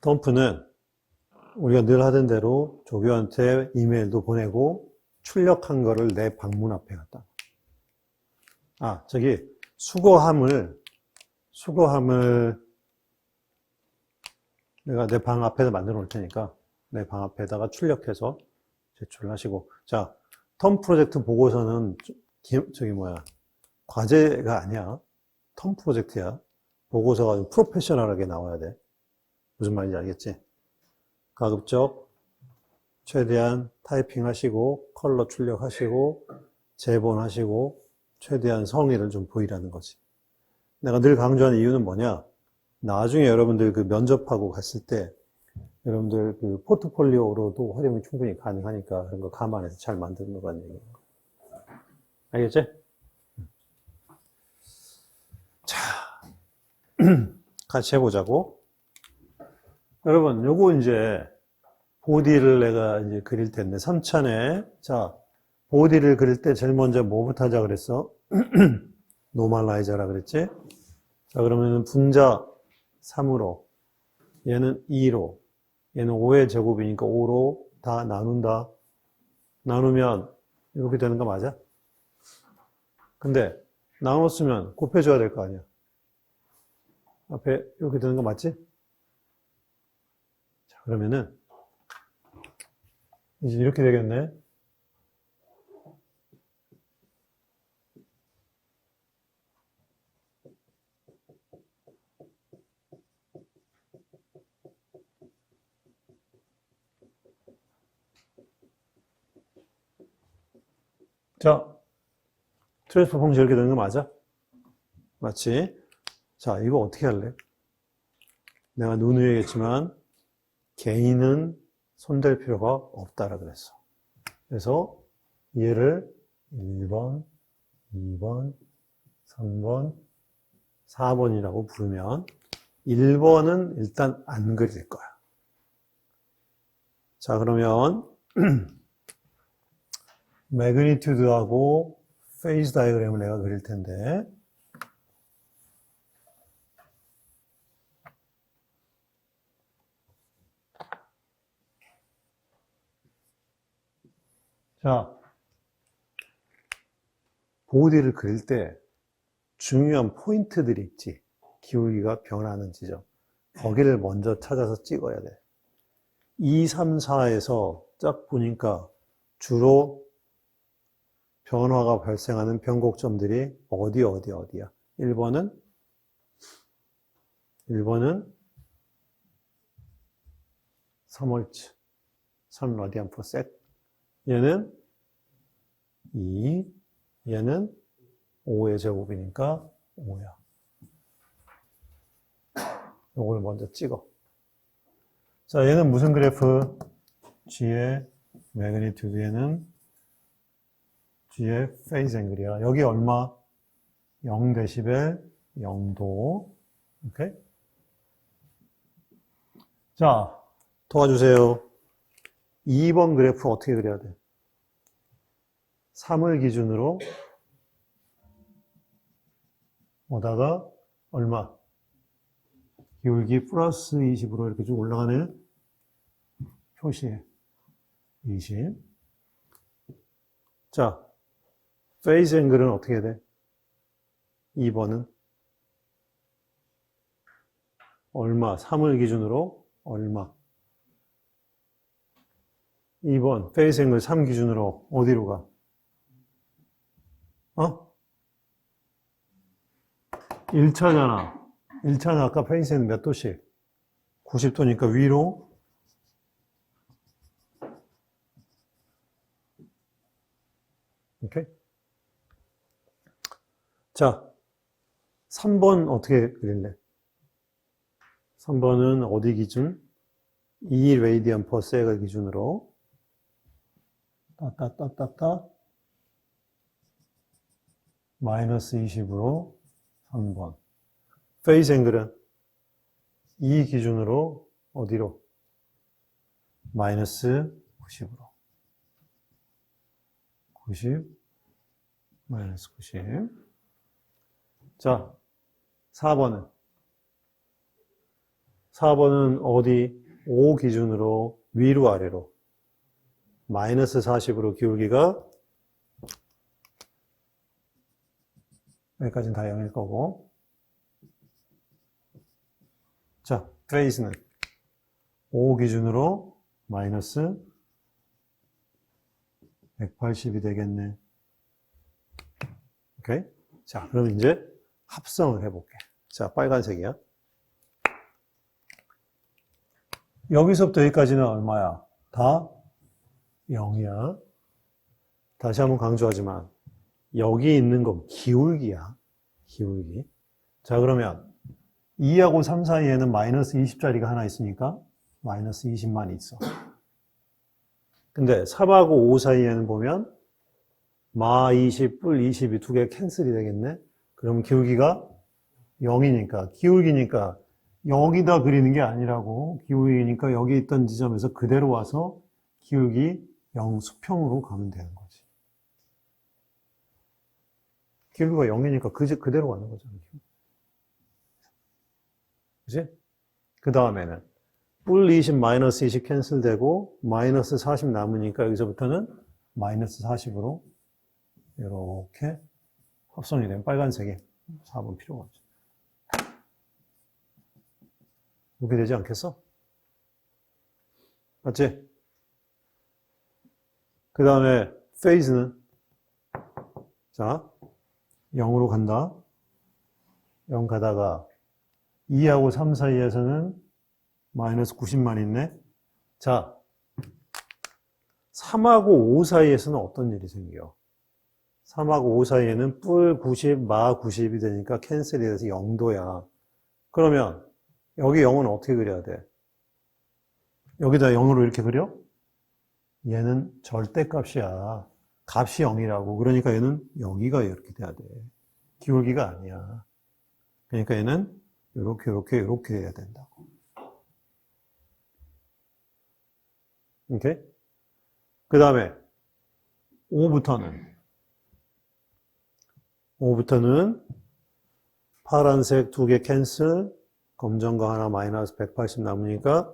덤프는 우리가 늘 하던 대로 조교한테 이메일도 보내고 출력한 거를 내 방문 앞에 갖다. 수거함을 내가 내 방 앞에다 만들어 놓을 테니까 내 방 앞에다가 출력해서 제출을 하시고. 자, 텀 프로젝트 보고서는 과제가 아니야. 텀 프로젝트야. 보고서가 좀 프로페셔널하게 나와야 돼. 무슨 말인지 알겠지? 가급적 최대한 타이핑 하시고 컬러 출력하시고 재본하시고 최대한 성의를 좀 보이라는 거지. 내가 늘 강조하는 이유는 뭐냐? 나중에 여러분들 그 면접하고 갔을 때 여러분들 그 포트폴리오로도 활용이 충분히 가능하니까 그런 거 감안해서 잘 만드는 거라는 얘기예요. 알겠지? 자, 같이 해보자고. 여러분, 요거 이제 보디를 내가 이제 그릴 텐데 3찬에 자, 보디를 그릴 때 제일 먼저 뭐부터 하자 그랬어? 노멀라이저라 그랬지? 자, 그러면 분자 3으로 얘는 2로 얘는 5의 제곱이니까 5로 다 나눈다. 나누면 이렇게 되는 거 맞아? 근데 나눴으면 곱해줘야 될 거 아니야. 앞에 이렇게 되는 거 맞지? 자, 그러면은 이제 이렇게 되겠네. 자, 트랜스퍼 펑션 이렇게 되는 거 맞아? 맞지? 자, 이거 어떻게 할래? 내가 누누이 얘기했지만 개인은 손댈 필요가 없다라 그랬어. 그래서 얘를 1번, 2번, 3번, 4번이라고 부르면 1번은 일단 안 그릴 거야. 자, 그러면 매그니튜드하고 페이즈 다이어그램을 내가 그릴 텐데 자, 보디를 그릴 때 중요한 포인트들이 있지. 기울기가 변하는 지점. 거기를 먼저 찾아서 찍어야 돼. 2, 3, 4에서 쫙 보니까 주로 변화가 발생하는 변곡점들이 어디야? 1번은 3홀츠, 3라디안 퍼 셋. 얘는 2, 얘는 5의 제곱이니까 5야. 이걸 먼저 찍어. 자, 얘는 무슨 그래프? G의 매그니튜드에는 G의 페이즈 앵글이야. 여기 얼마? 0데시벨, 0도. 오케이? 자, 도와주세요. 2번 그래프 어떻게 그려야 돼? 3을 기준으로 오다가 얼마? 기울기 플러스 20으로 이렇게 쭉 올라가네. 표시에 20. 자, 페이즈 앵글은 어떻게 해야 돼? 2번은 얼마? 3을 기준으로 얼마? 2번 페이즈 앵글 3 기준으로 어디로 가? 1차잖아. 1차는 아까 페이즈 앵글 몇 도씩? 90도니까 위로. 오케이? 자, 3번 어떻게 그릴래? 3번은 어디 기준? 2 레이디언 퍼 세컨 기준으로 마이너스 20으로 3번. 페이즈 앵글은 2 기준으로 어디로? 마이너스 90으로. 90, 마이너스 90. 자, 4번은? 4번은 어디? 5 기준으로 위로 아래로. 마이너스 40으로 기울기가 여기까지는 다 0일 거고. 자, 페이스는 5 기준으로 마이너스 180이 되겠네. 오케이? 자, 그럼 이제 합성을 해볼게. 자, 빨간색이야. 여기서부터 여기까지는 얼마야? 다 0이야. 다시 한번 강조하지만 여기 있는 건 기울기야. 기울기. 자, 그러면 2하고 3 사이에는 마이너스 20짜리가 하나 있으니까 마이너스 20만 있어. 근데 3하고 5 사이에는 보면 마 20, 뿔 20이 두 개 캔슬이 되겠네. 그럼 기울기가 0이니까, 기울기니까 여기다 그리는 게 아니라고. 기울기니까 여기 있던 지점에서 그대로 와서 기울기 0 수평으로 가면 되는 거지. 기울기가 0이니까 그대로 가는 거잖아. 그치? 그 다음에는 뿔 20, 마이너스 20 캔슬되고 마이너스 40 남으니까 여기서부터는 마이너스 40으로 이렇게 합성이 된 빨간색이 4번 필요가 없죠. 이렇게 되지 않겠어? 맞지? 그 다음에 페이즈는 자 0으로 간다. 0 가다가 2하고 3 사이에서는 마이너스 90만 있네. 자 3하고 5 사이에서는 어떤 일이 생겨? 3하고 5 사이에는 뿔 90, 마 90이 되니까 캔슬이 돼서 0도야. 그러면 여기 0은 어떻게 그려야 돼? 여기다 0으로 이렇게 그려? 얘는 절대값이야. 값이 0이라고. 그러니까 얘는 여기가 이렇게 돼야 돼. 기울기가 아니야. 그러니까 얘는 이렇게 해야 된다고. 오케이? 그 다음에 5부터는 파란색 2개 캔슬, 검정 거 하나 마이너스 180 남으니까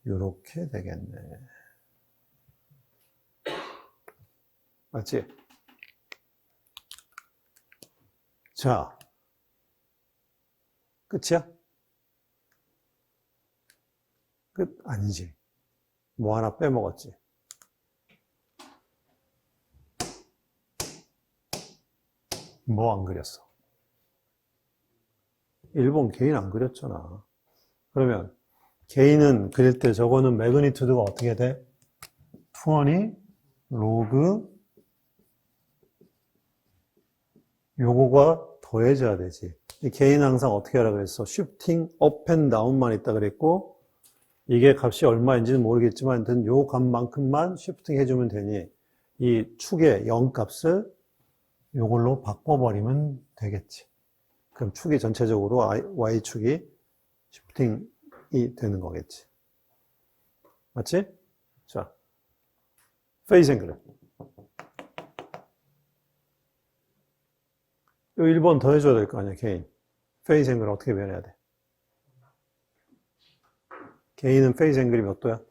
이렇게 되겠네. 맞지? 자, 끝이야? 끝? 아니지. 뭐 하나 빼먹었지. 뭐 안 그렸어? 1번 개인 안 그렸잖아. 그러면 개인은 그릴 때 저거는 매그니튜드가 어떻게 돼? 20 로그 요거가 더해져야 되지. 이 개인은 항상 어떻게 하라 그랬어? shifting up and down만 있다 그랬고 이게 값이 얼마인지는 모르겠지만 하여튼 요 값만큼만 shifting 해주면 되니 이 축의 0 값을 요걸로 바꿔버리면 되겠지. 그럼 축이 전체적으로 Y축이 shifting이 되는 거겠지. 맞지? 자, 페이스 앵글. 요 1번 더 해줘야 될 거 아니야, 개인. 페이스 앵글 어떻게 변해야 돼? 개인은 페이스 앵글이 몇 도야?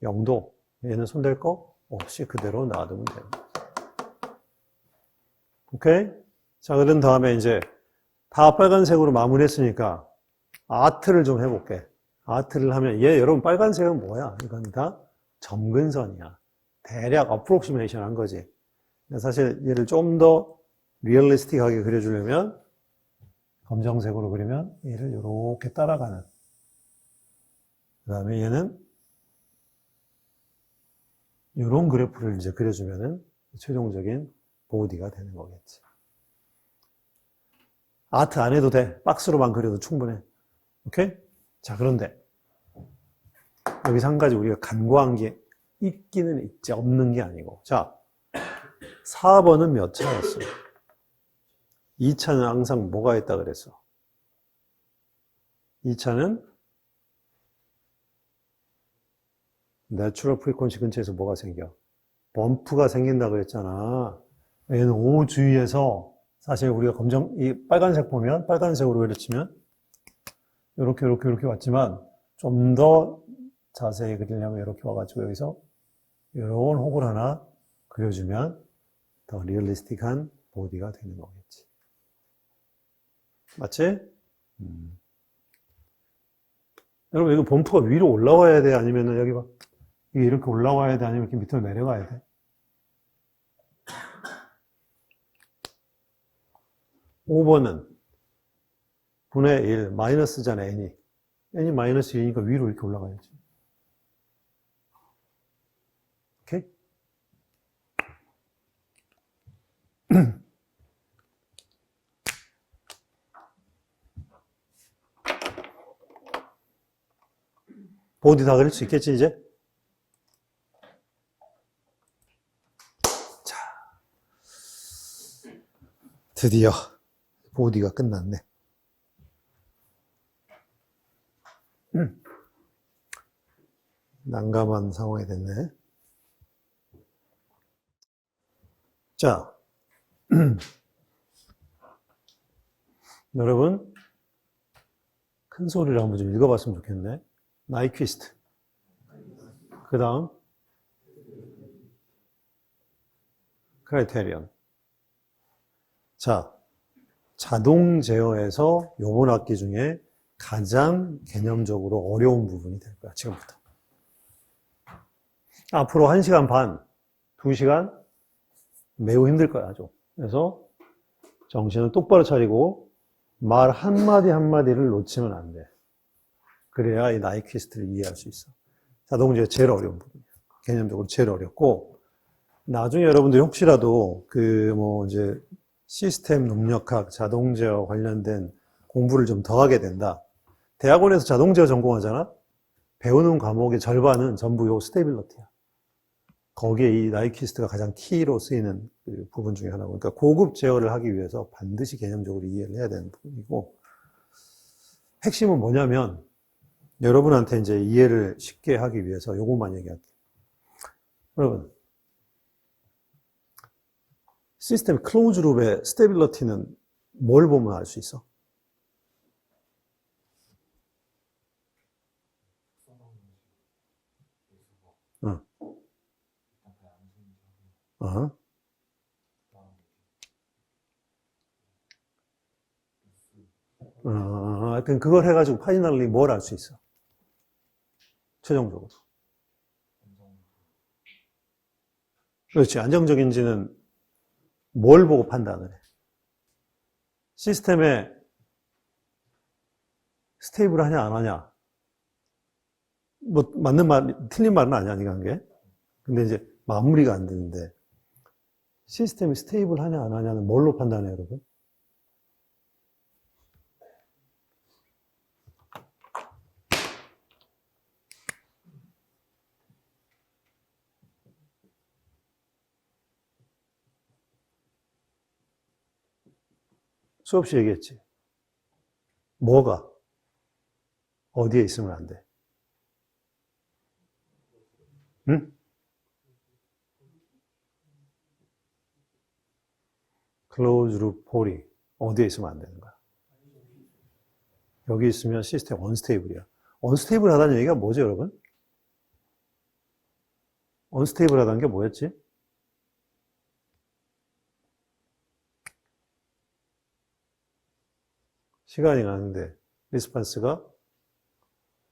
0도. 얘는 손댈 거 없이 그대로 놔두면 됩니다. 오케이? 자, 그런 다음에 이제 다 빨간색으로 마무리했으니까 아트를 좀 해볼게. 아트를 하면 얘 여러분 빨간색은 뭐야? 이건 다 점근선이야. 대략 어프록시메이션 한 거지. 사실 얘를 좀 더 리얼리스틱하게 그려주려면 검정색으로 그리면 얘를 이렇게 따라가는. 그 다음에 얘는 이런 그래프를 이제 그려주면은 최종적인 보디가 되는 거겠지. 아트 안 해도 돼. 박스로만 그려도 충분해. 오케이? 자, 그런데 여기서 한 가지 우리가 간과한 게 있기는 있지, 없는 게 아니고. 자, 4번은 몇 차였어? 2차는 항상 뭐가 있다 그랬어? 2차는 내추럴 프리퀀시 근처에서 뭐가 생겨? 범프가 생긴다 그랬잖아. 얘는 O 주위에서 사실 우리가 이 빨간색 보면 빨간색으로 그려치면 이렇게 왔지만 좀 더 자세히 그리려면 이렇게 와가지고 여기서 이런 홀을 하나 그려주면 더 리얼리스틱한 보디가 되는 거겠지. 맞지? 여러분 이거 범프가 위로 올라와야 돼? 아니면 여기 봐. 이게 이렇게 올라와야 돼? 아니면 이렇게 밑으로 내려가야 돼? 5번은 분의 1 마이너스잖아, n이. n이 마이너스 1이니까 위로 이렇게 올라가야지. 오케이? 보디 다 그릴 수 있겠지, 이제? 자, 드디어 보디가 끝났네. 난감한 상황이 됐네. 자, 여러분 큰 소리를 한번 좀 읽어봤으면 좋겠네. 나이퀴스트. 그 다음 크라이테리언. 자, 자동 제어에서 요번 학기 중에 가장 개념적으로 어려운 부분이 될 거야, 지금부터. 앞으로 1시간 반, 2시간 매우 힘들 거야, 아주. 그래서 정신을 똑바로 차리고 말 한마디 한마디를 놓치면 안 돼. 그래야 이 나이퀴스트를 이해할 수 있어. 자동제어 제일 어려운 부분이야. 개념적으로 제일 어렵고, 나중에 여러분들이 혹시라도 이제 시스템 능력학, 자동 제어 관련된 공부를 좀 더 하게 된다. 대학원에서 자동 제어 전공하잖아? 배우는 과목의 절반은 전부 요 스테빌러티야. 거기에 이 나이키스트가 가장 키로 쓰이는 그 부분 중에 하나고. 그러니까 고급 제어를 하기 위해서 반드시 개념적으로 이해를 해야 되는 부분이고, 핵심은 뭐냐면, 여러분한테 이제 이해를 쉽게 하기 위해서 요것만 얘기할게요. 여러분, 시스템 클로즈 룹의 스테빌러티는 뭘 보면 알 수 있어? 응. 어? 하여튼 그걸 해가지고 파이널리 뭘 알 수 있어? 최종적으로. 그렇지. 안정적인지는 뭘 보고 판단을 해? 시스템에 스테이블하냐 안 하냐? 뭐 맞는 말, 틀린 말은 아니야, 네가 한 게. 근데 이제 마무리가 안 되는데 시스템이 스테이블하냐 안 하냐는 뭘로 판단해요, 여러분? 수없이 얘기했지. 뭐가 어디에 있으면 안 돼? 응? 클로즈 룹 폴이 어디에 있으면 안 되는 거야? 여기 있으면 시스템 언스테이블이야. 언스테이블 하다는 얘기가 뭐죠, 여러분? 언스테이블 하다는 게 뭐였지? 시간이 가는데 리스판스가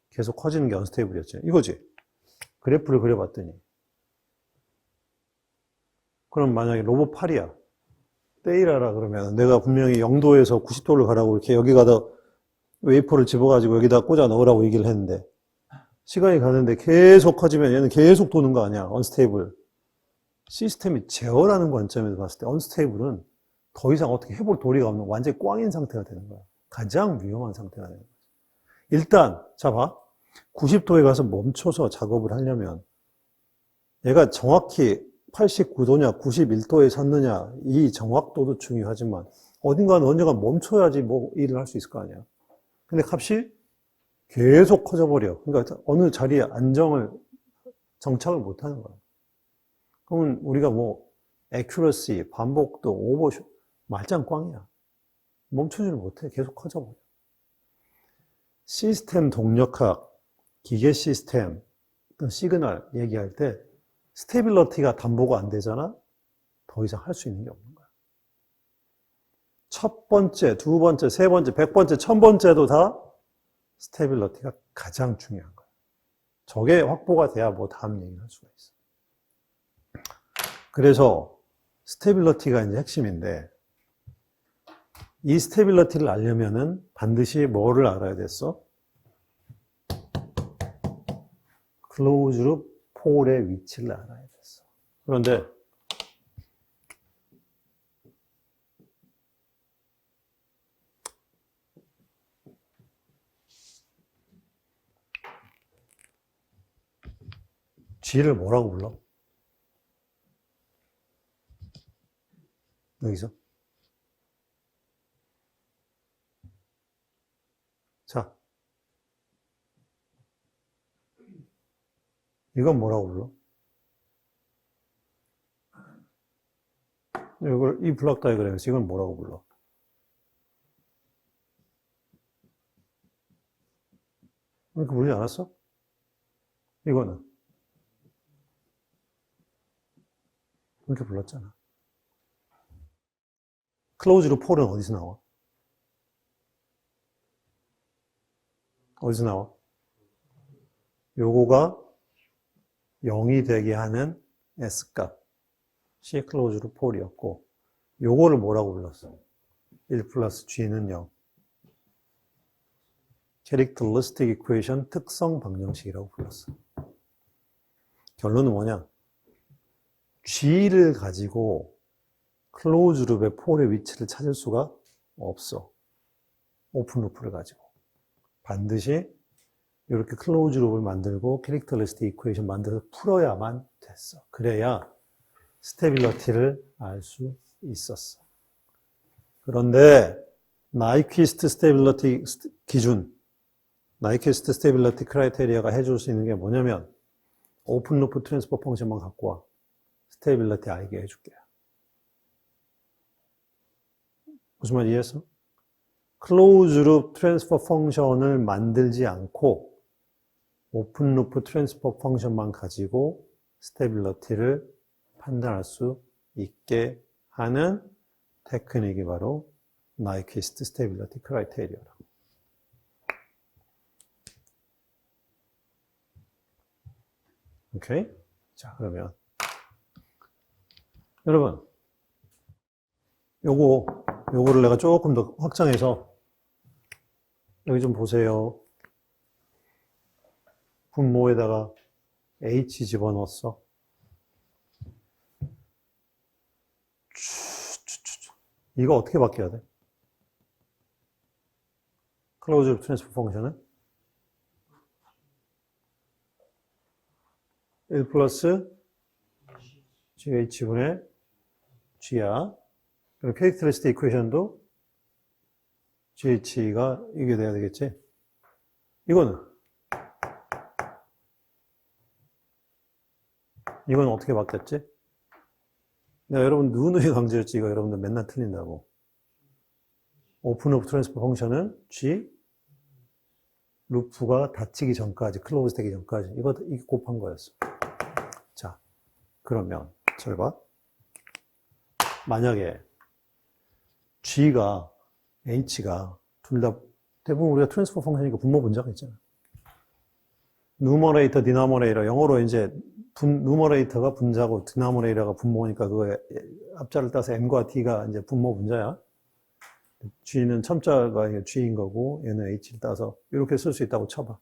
계속 커지는 게 언스테이블이었지. 이거지. 그래프를 그려봤더니. 그럼 만약에 로봇 팔이야. 떼일하라 그러면 내가 분명히 0도에서 90도를 가라고 이렇게 여기가다 웨이퍼를 집어가지고 여기다 꽂아 넣으라고 얘기를 했는데 시간이 가는데 계속 커지면 얘는 계속 도는 거 아니야. 언스테이블. 시스템이 제어라는 관점에서 봤을 때 언스테이블은 더 이상 어떻게 해볼 도리가 없는 완전히 꽝인 상태가 되는 거야. 가장 위험한 상태가 되는 거야. 일단 자 봐. 90도에 가서 멈춰서 작업을 하려면 얘가 정확히 89도냐 91도에 섰느냐 이 정확도도 중요하지만 어딘가는 언젠가 멈춰야지 뭐 일을 할 수 있을 거 아니야. 근데 값이 계속 커져버려. 그러니까 어느 자리에 정착을 못 하는 거야. 그러면 우리가 뭐 accuracy, 반복도, 오버슛 말짱 꽝이야. 멈추지를 못해. 계속 커져버려. 시스템 동력학, 기계 시스템, 시그널 얘기할 때 스테빌러티가 담보가 안 되잖아? 더 이상 할 수 있는 게 없는 거야. 첫 번째, 두 번째, 세 번째, 100번째, 1000번째도 다 스테빌러티가 가장 중요한 거야. 저게 확보가 돼야 뭐 다음 얘기를 할 수가 있어. 그래서 스테빌러티가 이제 핵심인데 이 스테빌러티를 알려면은 반드시 뭐를 알아야 됐어? 클로즈 룹 폴의 위치를 알아야 됐어. 그런데 G를 뭐라고 불러? 여기서. 자, 이건 뭐라고 불러? 이 블록 다이그램에서 이건 뭐라고 불러? 이렇게 부르지 않았어? 이거는 이렇게 불렀잖아. 클로즈로 폴은 어디서 나와? 어디서 나와? 요거가 0이 되게 하는 S값. C 클로즈로 폴이었고, 요거를 뭐라고 불렀어? 1 플러스 G는 0. 캐릭터리스틱 이퀘이션 특성 방정식이라고 불렀어. 결론은 뭐냐? G를 가지고 클로즈 룹의 폴의 위치를 찾을 수가 없어. 오픈 루프를 가지고. 반드시 이렇게 클로즈 룹을 만들고 캐릭터리스틱 이퀘이션 만들어서 풀어야만 됐어. 그래야 스테빌러티를 알 수 있었어. 그런데 나이퀴스트 스테빌러티 기준, 나이퀴스트 스테빌러티 크라이테리아가 해줄 수 있는 게 뭐냐면 오픈 루프 트랜스퍼 펑션만 갖고 와. 스테빌러티 알게 해줄게. 무슨 말 이해했어? 클로즈 룹 트랜스퍼 펑션을 만들지 않고 오픈 루프 트랜스퍼 펑션만 가지고 스테빌러티를 판단할 수 있게 하는 테크닉이 바로 나이퀴스트 스테빌러티 크라이테리아라고. 오케이? 자, 그러면 여러분 요거를 내가 조금 더 확장해서 여기 좀 보세요. 분모에다가 H 집어넣었어. 이거 어떻게 바뀌어야 돼? 클로즈 트랜스퍼 펑션은 1 플러스 GH분의 G야. 그리고 캐릭터리스틱 이퀘이션도 GH가 이게 돼야 되겠지? 이거는 어떻게 바뀌었지? 내가 여러분 누누이 강조했지? 이거 여러분들 맨날 틀린다고. 오픈 오브 트랜스퍼 펑션은 G 루프가 닫히기 전까지, 클로즈 되기 전까지 이거 곱한 거였어. 자, 그러면 잘 봐. 만약에 G가 H가 둘 다 대부분 우리가 트랜스퍼 펑션이니까 분모 분자가 있잖아. 누머레이터, 디나모레이터. 영어로 이제 누머레이터가 분자고 디나모레이터가 분모니까 그거 앞자를 따서 N과 D가 이제 분모 분자야. G는 첨자가 G인 거고 얘는 H를 따서 이렇게 쓸 수 있다고 쳐봐.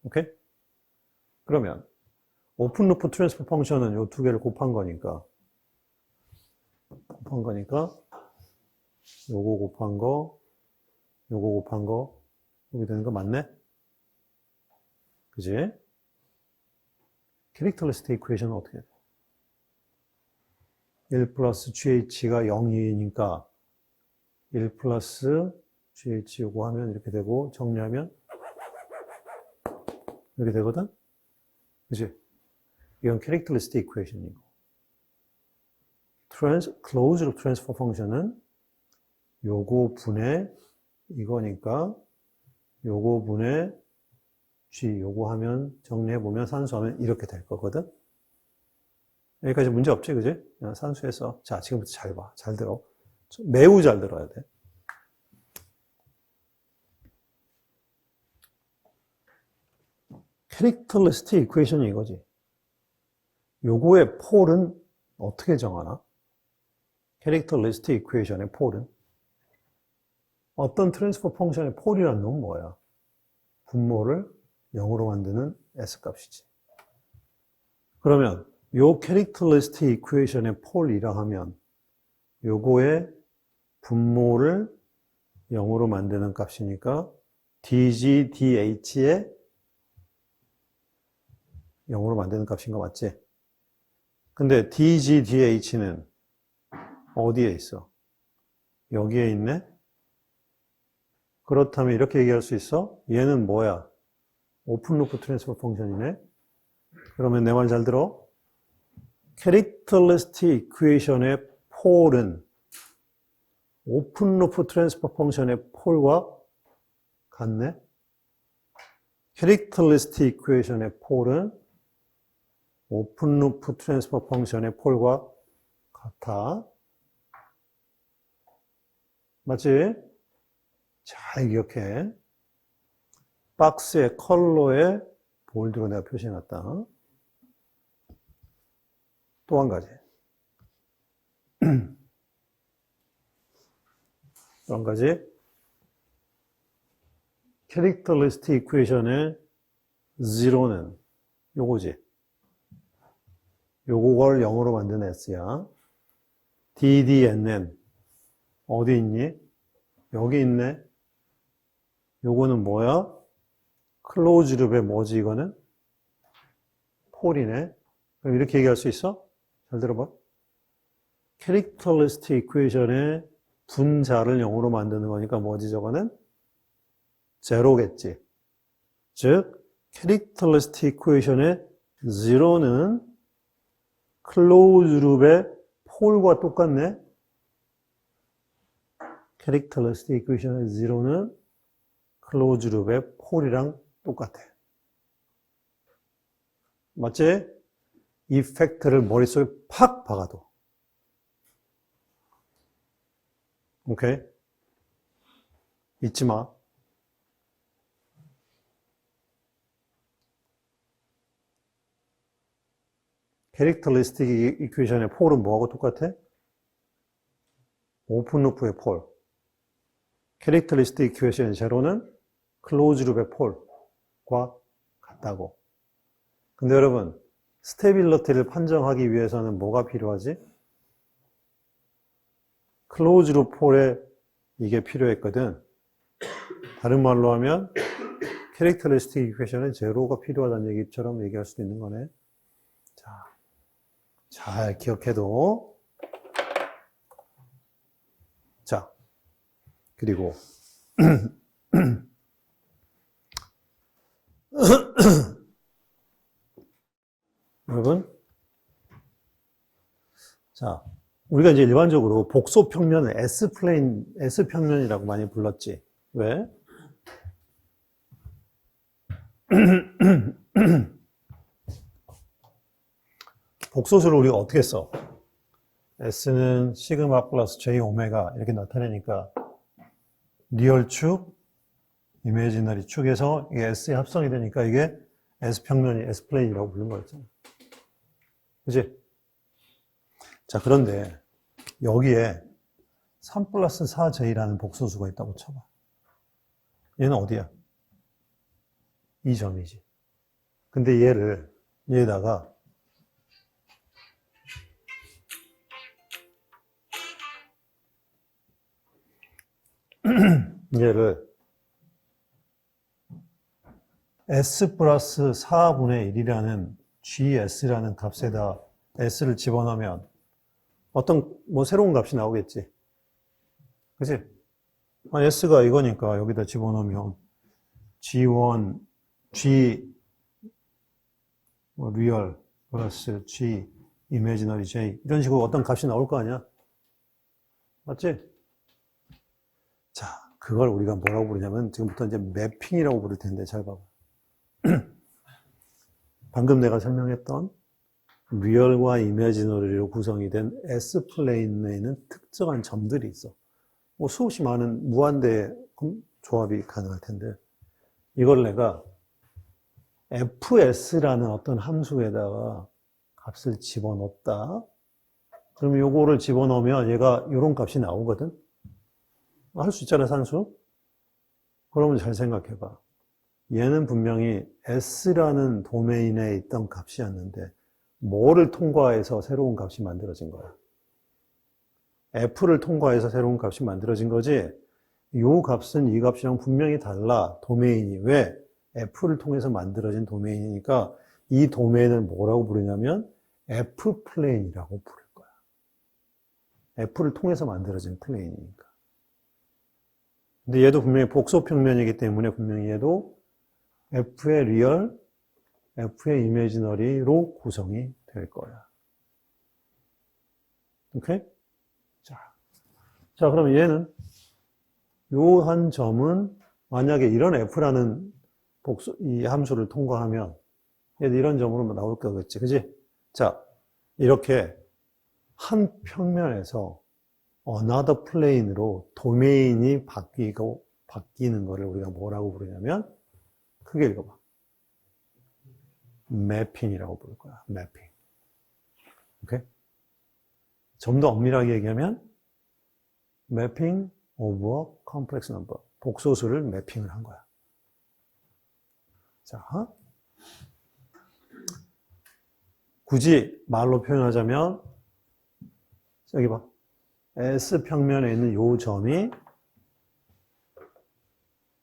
오케이? 그러면 오픈 루프 트랜스퍼 펑션은 요 두 개를 곱한 거니까 요거 곱한 거 여기 되는 거 맞네? 그지? 캐릭터리스틱 이퀘이션은 어떻게 돼? 1 플러스 GH가 0이니까 1 플러스 GH 요거 하면 이렇게 되고 정리하면 이렇게 되거든? 그지? 이건 캐릭터리스틱 이퀘이션이고 closed transfer function은 요거 분의 이거니까 요거 분의 G 요거 하면 정리해보면 산수하면 이렇게 될 거거든? 여기까지 문제 없지, 그지? 산수해서. 자, 지금부터 잘 봐. 잘 들어. 매우 잘 들어야 돼. 캐릭터리스틱 이퀘이션이 이거지. 요거의 폴은 어떻게 정하나? 캐릭터리스틱 이퀘이션의 폴은? 어떤 트랜스퍼 펑션의 폴이라는 건 뭐야? 분모를 0으로 만드는 S값이지. 그러면 요 캐릭터리스틱 이퀘이션의 폴이라 하면 요거의 분모를 0으로 만드는 값이니까 dg, dh의 0으로 만드는 값인 거 맞지? 근데 dg, dh는 어디에 있어? 여기에 있네? 그렇다면 이렇게 얘기할 수 있어? 얘는 뭐야? 오픈 루프 트랜스퍼 펑션이네? 그러면 내 말 잘 들어? 캐릭터리스틱 이퀘이션의 폴은 오픈 루프 트랜스퍼 펑션의 폴과 같네? 캐릭터리스틱 이퀘이션의 폴은 오픈 루프 트랜스퍼 펑션의 폴과 같아. 맞지? 잘 기억해. 박스의 컬러에 볼드로 내가 표시해놨다. 또 한 가지. 또 한 가지. 캐릭터리스틱 이퀘이션의 0는 요거지. 요걸 0으로 만든 S야. DDNN. 어디 있니? 여기 있네. 요거는 뭐야? 클로즈 룹의 뭐지, 이거는? 폴이네. 그럼 이렇게 얘기할 수 있어? 잘 들어봐. 캐릭터리스틱 이퀘이션의 분자를 0으로 만드는 거니까 뭐지, 저거는? 제로겠지. 즉, 캐릭터리스틱 이퀘이션의 0는 클로즈 룹의 폴과 똑같네. 캐릭터리스틱 이퀘이션의 0는 클로즈 룹의 폴이랑 똑같아. 맞지? 이 팩트를 머릿속에 팍 박아둬. 오케이? 잊지 마. 캐릭터리스틱 이퀘이션의 폴은 뭐하고 똑같아? 오픈 루프의 폴. 캐릭터리스틱 이퀘이션의 제로는 클로즈 룹의 폴과 같다고. 근데 여러분, 스테빌러티를 판정하기 위해서는 뭐가 필요하지? 클로즈 룹 폴에 이게 필요했거든. 다른 말로 하면 캐릭터리스틱 이퀘이션은 제로가 필요하다는 얘기처럼 얘기할 수도 있는 거네. 자, 잘 기억해도. 자, 그리고 여러분, 자, 우리가 이제 일반적으로 복소 평면을 S 평면이라고 많이 불렀지. 왜? 복소수를 우리가 어떻게 써? S는 시그마 플러스 J 오메가 이렇게 나타내니까 리얼 축, 이미지너리 축에서 이게 S의 합성이 되니까 이게 S 평면이 S 플레인이라고 부르는 거였잖아. 그치? 자, 그런데 여기에 3 플러스 4J라는 복소수가 있다고 쳐봐. 얘는 어디야? 이 점이지. 근데 얘에다가 얘를 S 플러스 4분의 1이라는 GS라는 값에다 S를 집어넣으면 어떤 새로운 값이 나오겠지. 그치? S가 이거니까 여기다 집어넣으면 G1, G 리얼 플러스 G 이미지너리 J 이런 식으로 어떤 값이 나올 거 아니야? 맞지? 자, 그걸 우리가 뭐라고 부르냐면 지금부터 이제 매핑이라고 부를 텐데 잘 봐봐. 방금 내가 설명했던 리얼과 이미지너리로 구성이 된 S 플레인에는 특정한 점들이 있어. 수없이 많은 무한대의 조합이 가능할 텐데 이걸 내가 fs라는 어떤 함수에다가 값을 집어넣었다. 그러면 요거를 집어넣으면 얘가 이런 값이 나오거든. 할 수 있잖아, 산수. 그러면 잘 생각해봐. 얘는 분명히 S라는 도메인에 있던 값이었는데 뭐를 통과해서 새로운 값이 만들어진 거야? F를 통과해서 새로운 값이 만들어진 거지. 요 값은 이 값이랑 분명히 달라. 도메인이. 왜? F를 통해서 만들어진 도메인이니까 이 도메인을 뭐라고 부르냐면 F 플레인이라고 부를 거야. F를 통해서 만들어진 플레인이니까. 근데 얘도 분명히 복소 평면이기 때문에 분명히 얘도 F의 리얼, F의 이미지너리로 구성이 될 거야. 오케이? 자, 그럼 얘는 요 한 점은 만약에 이런 F라는 이 함수를 통과하면 얘도 이런 점으로 나올 거겠지. 그지? 자, 이렇게 한 평면에서 another plane으로 도메인이 바뀌는 거를 우리가 뭐라고 부르냐면 크게 읽어봐. 매핑이라고 부를 거야. 매핑. 오케이? 좀 더 엄밀하게 얘기하면 mapping over complex number. 복소수를 매핑을 한 거야. 자, 굳이 말로 표현하자면 여기 봐. S평면에 있는 요 점이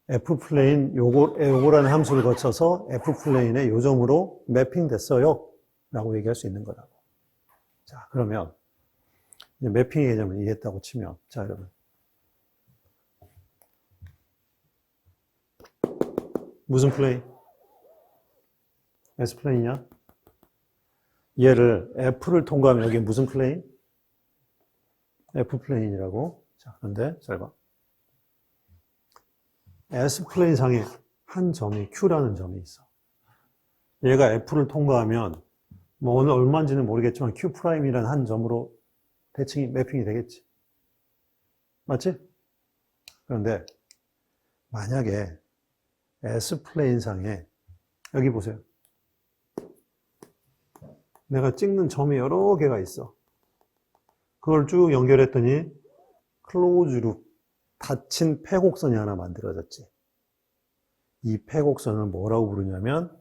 F플레인 요거라는 함수를 거쳐서 F플레인의 요 점으로 매핑됐어요. 라고 얘기할 수 있는 거라고. 자, 그러면 이제 매핑의 개념을 이해했다고 치면 자, 여러분. 무슨 플레인? S플레인이냐? 얘를 F를 통과하면 여기 무슨 플레인? F플레인이라고. 자, 그런데 잘 봐. S플레인 상에 한 점이 Q라는 점이 있어. 얘가 F를 통과하면 뭐 오늘 얼마인지는 모르겠지만 Q'이라는 한 점으로 대칭이 매핑이 되겠지. 맞지? 그런데 만약에 S플레인 상에 여기 보세요. 내가 찍는 점이 여러 개가 있어. 그걸 쭉 연결했더니 클로즈 룹, 닫힌 패곡선이 하나 만들어졌지. 이 패곡선을 뭐라고 부르냐면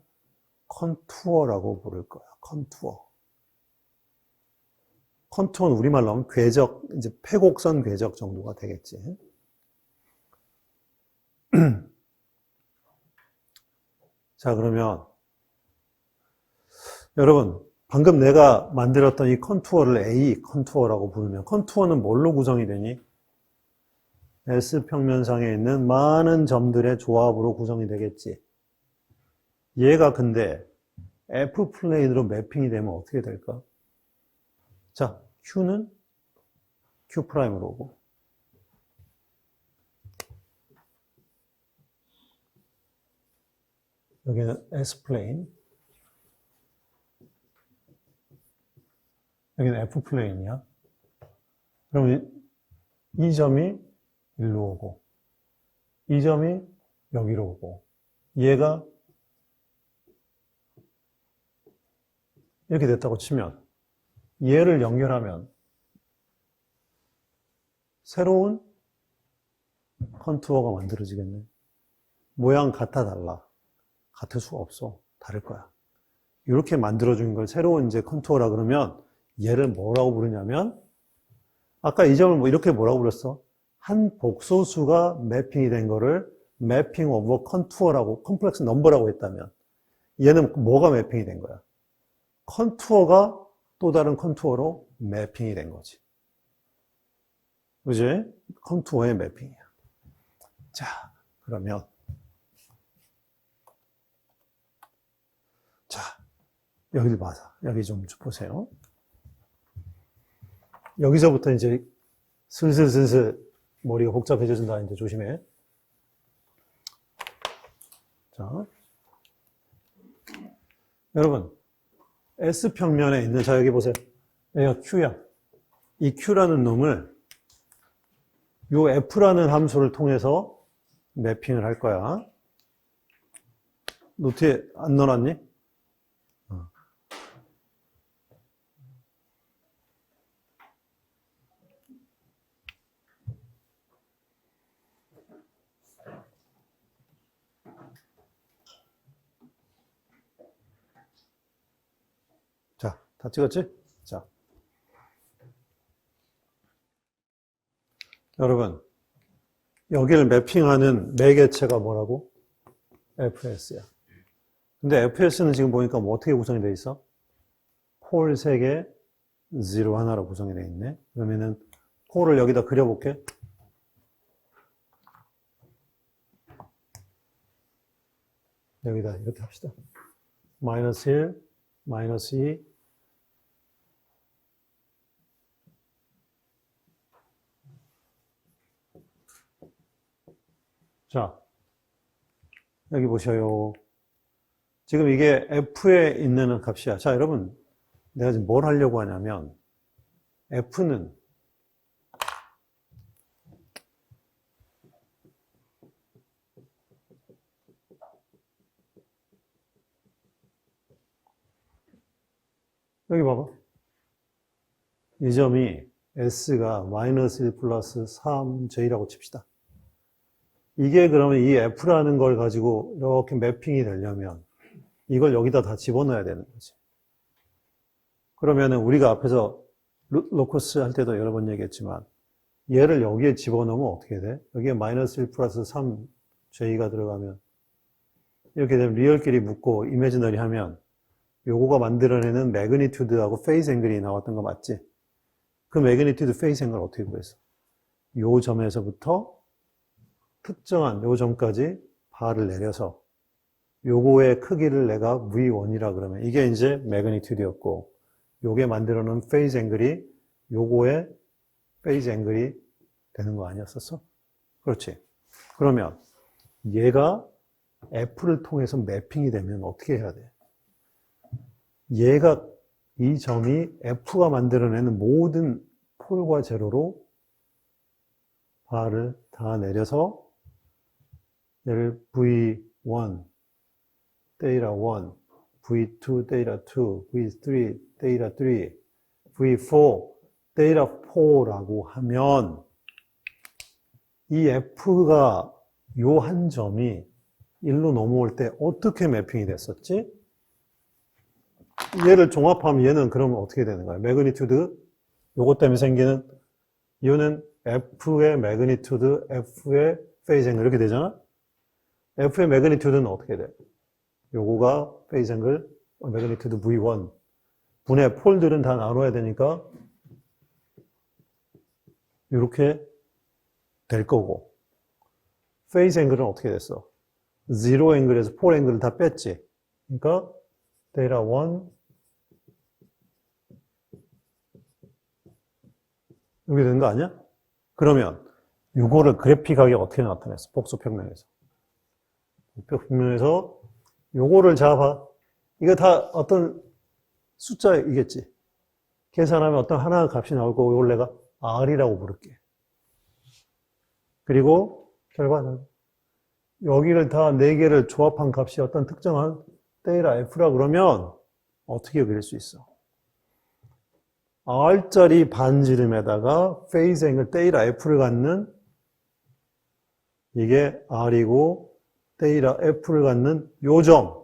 컨투어라고 부를 거야. 컨투어. 컨투어는 우리말로 하면 궤적, 이제 패곡선 궤적 정도가 되겠지. 자, 그러면 여러분, 방금 내가 만들었던 이 컨투어를 A 컨투어라고 부르면 컨투어는 뭘로 구성이 되니? S평면상에 있는 많은 점들의 조합으로 구성이 되겠지. 얘가 근데 F플레인으로 매핑이 되면 어떻게 될까? 자, Q는 Q'으로 오고 여기는 S플레인 여기는 F플레인이야. 그러면 이 점이 일로 오고 이 점이 여기로 오고 얘가 이렇게 됐다고 치면 얘를 연결하면 새로운 컨투어가 만들어지겠네. 모양 같아 달라. 같을 수가 없어. 다를 거야. 이렇게 만들어준 걸 새로운 이제 컨투어라 그러면 얘를 뭐라고 부르냐면 아까 이 점을 이렇게 뭐라고 불렀어? 한 복소수가 매핑이 된 거를 매핑 오버 컨투어라고 컴플렉스 넘버라고 했다면 얘는 뭐가 매핑이 된 거야? 컨투어가 또 다른 컨투어로 매핑이 된 거지. 그지? 컨투어의 매핑이야. 자, 그러면 자, 여기를 봐서 여기 좀 보세요. 여기서부터 이제 슬슬 머리가 복잡해진다. 이제 조심해. 자, 여러분 S평면에 있는 자 여기 보세요. 여기가 Q야. 이 Q라는 놈을 요 F라는 함수를 통해서 매핑을 할 거야. 노트에 안 넣어놨니? 자, 다 찍었지? 자. 여러분, 여기를 매핑하는 매개체가 뭐라고? FS야. 근데 FS는 지금 보니까 뭐 어떻게 구성이 되어 있어? 폴 3개, 0 하나로 구성이 되어 있네. 그러면은 폴을 여기다 그려볼게. 여기다 이렇게 합시다. 마이너스 1, 마이너스 2, 자, 여기 보셔요. 지금 이게 F에 있는 값이야. 자, 여러분, 내가 지금 뭘 하려고 하냐면, F는 여기 봐봐. 이 점이 S가 마이너스 1 플러스 3J라고 칩시다. 이게 그러면 이 F라는 걸 가지고 이렇게 매핑이 되려면 이걸 여기다 다 집어넣어야 되는 거지. 그러면은 우리가 앞에서 로커스 할 때도 여러 번 얘기했지만 얘를 여기에 집어넣으면 어떻게 돼? 여기에 마이너스 1 플러스 3 J가 들어가면 이렇게 되면 리얼끼리 묶고 이미지너리 하면 요거가 만들어내는 매그니튜드하고 페이스 앵글이 나왔던 거 맞지? 그 매그니튜드 페이스 앵글 어떻게 구했어? 요 점에서부터 특정한 요 점까지 바를 내려서 요거의 크기를 내가 V1이라 그러면 이게 이제 매그니튜드였고 요게 만들어놓은 페이즈 앵글이 요거의 페이즈 앵글이 되는 거 아니었었어? 그렇지. 그러면 얘가 F를 통해서 매핑이 되면 어떻게 해야 돼? 얘가 이 점이 F가 만들어내는 모든 폴과 제로로 바를 다 내려서 얘를 V1, 데이터 1, V2, 데이터 2, V3, 데이터 3, V4, 데이터 4라고 하면 이 F가 요 한 점이 1로 넘어올 때 어떻게 매핑이 됐었지? 얘를 종합하면 얘는 그러면 어떻게 되는 거야? 매그니튜드 요것 때문에 생기는 이거는 F의 매그니튜드, F의 페이즈 앵글 이렇게 되잖아? F의 매그니튜드는 어떻게 돼? 요거가 페이즈 앵글, 매그니튜드 V1 분의 폴들은 다 나눠야 되니까 이렇게 될 거고 페이즈 앵글은 어떻게 됐어? 0 앵글에서 4 앵글을 다 뺐지. 그러니까 데이터 1 이렇게 되는 거 아니야? 그러면 이거를 그래픽하게 어떻게 나타냈어? 복수평면에서. 복수평면에서 요거를 잡아. 이거 다 어떤 숫자이겠지. 계산하면 어떤 하나의 값이 나올 거고 이걸 내가 R이라고 부를게. 그리고 결과는 여기를 다 4개를 조합한 값이 어떤 특정한 데이터 F라 그러면 어떻게 그릴 수 있어? R짜리 반지름에다가 페이즈 앵글 데이터 F를 갖는 이게 R이고 데이터 F를 갖는 요 점.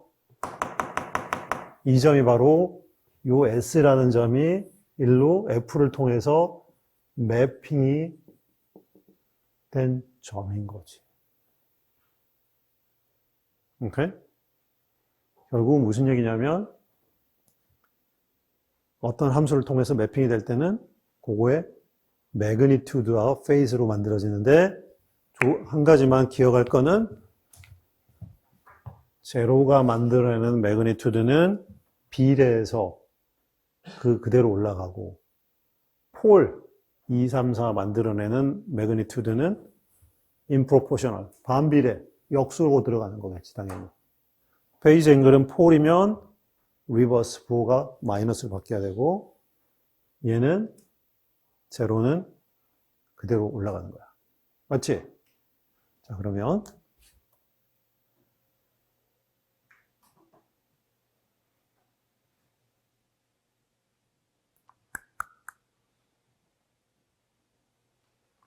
이 점이 바로 요 S라는 점이 1로 F를 통해서 매핑이 된 점인 거지. 오케이? 결국은 무슨 얘기냐면 어떤 함수를 통해서 매핑이 될 때는 그거의 매그니튜드와 페이즈로 만들어지는데 한 가지만 기억할 거는 제로가 만들어내는 매그니튜드는 비례해서 그대로 올라가고 폴 2, 3, 4 만들어내는 매그니튜드는 improportional, 반비례, 역수로 들어가는 거겠지 당연히. 페이즈 앵글은 폴이면 리버스 부호가 마이너스로 바뀌어야 되고 얘는 제로는 그대로 올라가는 거야. 맞지? 자, 그러면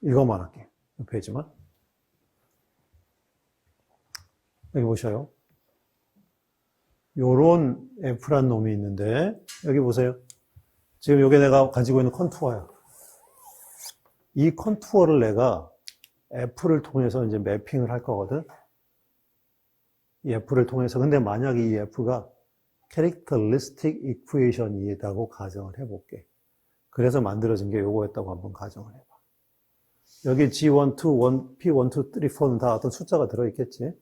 이것만 할게. 이 페이지만. 여기 보셔요. 요런 F란 놈이 있는데 여기 보세요. 지금 요게 내가 가지고 있는 컨투어야. 이 컨투어를 내가 F를 통해서 이제 매핑을 할 거거든. 이 F를 통해서. 근데 만약에 이 F가 캐릭터리스틱 이쿠에이션이라고 가정을 해볼게. 그래서 만들어진 게 요거였다고 한번 가정을 해봐. 여기 G1, 2, 1, P1, 2, 3, 4는 다 어떤 숫자가 들어있겠지.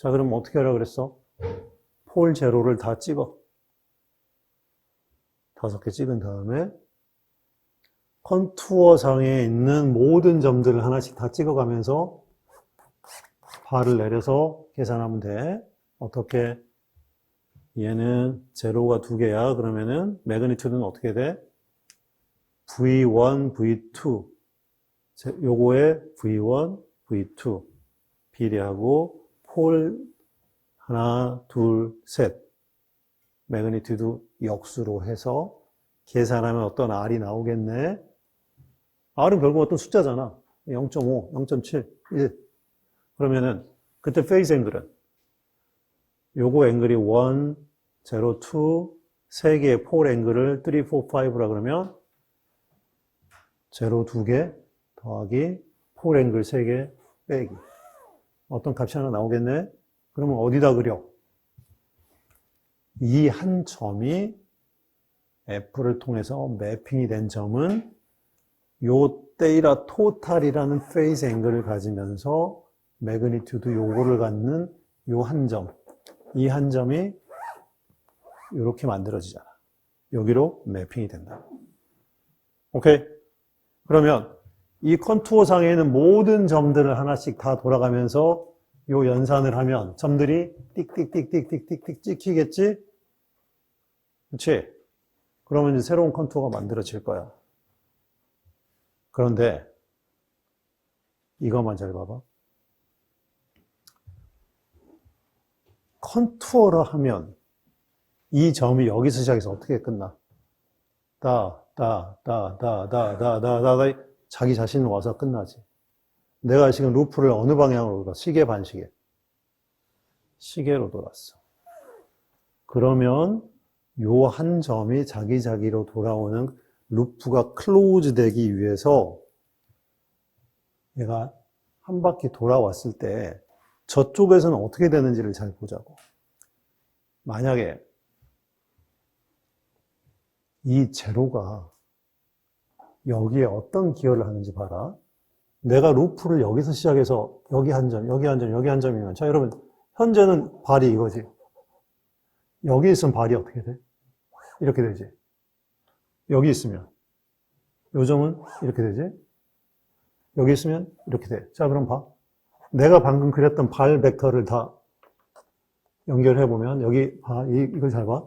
자, 그럼 어떻게 하라 그랬어? 폴 제로를 다 찍어. 5개 찍은 다음에 컨투어 상에 있는 모든 점들을 하나씩 다 찍어가면서 바를 내려서 계산하면 돼. 어떻게? 얘는 제로가 2개야. 그러면은 매그니튜드는 어떻게 돼? V1, V2. 요거에 V1, V2 비례하고 폴 하나, 둘, 셋 매그니튜드 역수로 해서 계산하면 어떤 R이 나오겠네. R은 결국 어떤 숫자잖아. 0.5, 0.7, 1. 그러면은 그때 페이즈 앵글은 요거 앵글이 1, 0, 2, 3개의 폴 앵글을 3, 4, 5라 그러면 제로 2개 더하기 폴 앵글 3개 빼기. 어떤 값이 하나 나오겠네? 그러면 어디다 그려? 이 한 점이 F를 통해서 매핑이 된 점은 요 데이터 토탈이라는 페이스 앵글을 가지면서 매그니튜드 요거를 갖는 요 한 점. 이 한 점이 이렇게 만들어지잖아. 여기로 매핑이 된다. 오케이? 그러면 이 컨투어 상에 있는 모든 점들을 하나씩 다 돌아가면서 요 연산을 하면 점들이 띡띡띡띡띡띡 찍히겠지? 그렇지? 그러면 이제 새로운 컨투어가 만들어질 거야. 그런데 이것만 잘 봐봐. 컨투어라 하면 이 점이 여기서 시작해서 어떻게 끝나? 자기 자신 와서 끝나지. 내가 지금 루프를 어느 방향으로 돌아? 시계 반시계. 시계로 돌았어. 그러면 요 한 점이 자기로 돌아오는 루프가 클로즈 되기 위해서 얘가 한 바퀴 돌아왔을 때 저쪽에서는 어떻게 되는지를 잘 보자고. 만약에 이 제로가 여기에 어떤 기여를 하는지 봐라. 내가 루프를 여기서 시작해서 여기 한 점, 여기 한 점, 여기 한 점이면 자 여러분 현재는 발이 이거지. 여기 있으면 발이 어떻게 돼? 이렇게 되지. 여기 있으면 요 점은 이렇게 되지. 여기 있으면 이렇게 돼. 자 그럼 봐. 내가 방금 그렸던 발 벡터를 다 연결해보면 여기 봐. 이걸 잘 봐.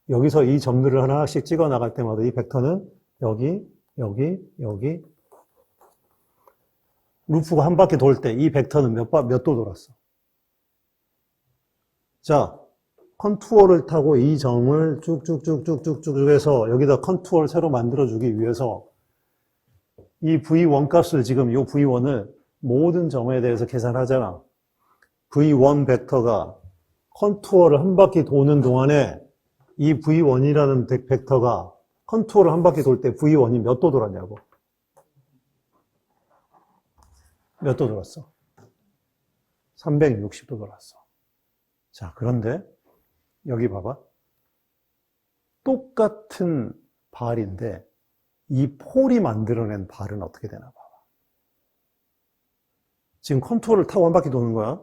여기서 이 점들을 하나씩 찍어 나갈 때마다 이 벡터는 여기, 여기, 여기. 루프가 한 바퀴 돌 때 이 벡터는 몇 도 돌았어? 자, 컨투어를 타고 이 점을 쭉쭉쭉쭉쭉 해서 여기다 컨투어를 새로 만들어주기 위해서 이 V1 값을 지금 이 V1을 모든 점에 대해서 계산하잖아. V1 벡터가 컨투어를 한 바퀴 도는 동안에 이 V1이라는 벡터가 컨투어를 한 바퀴 돌 때 V1이 몇 도 돌았냐고. 몇 도 돌았어? 360도 돌았어. 자, 그런데 여기 봐봐. 똑같은 발인데 이 폴이 만들어낸 발은 어떻게 되나 봐봐. 지금 컨투어를 타고 한 바퀴 도는 거야.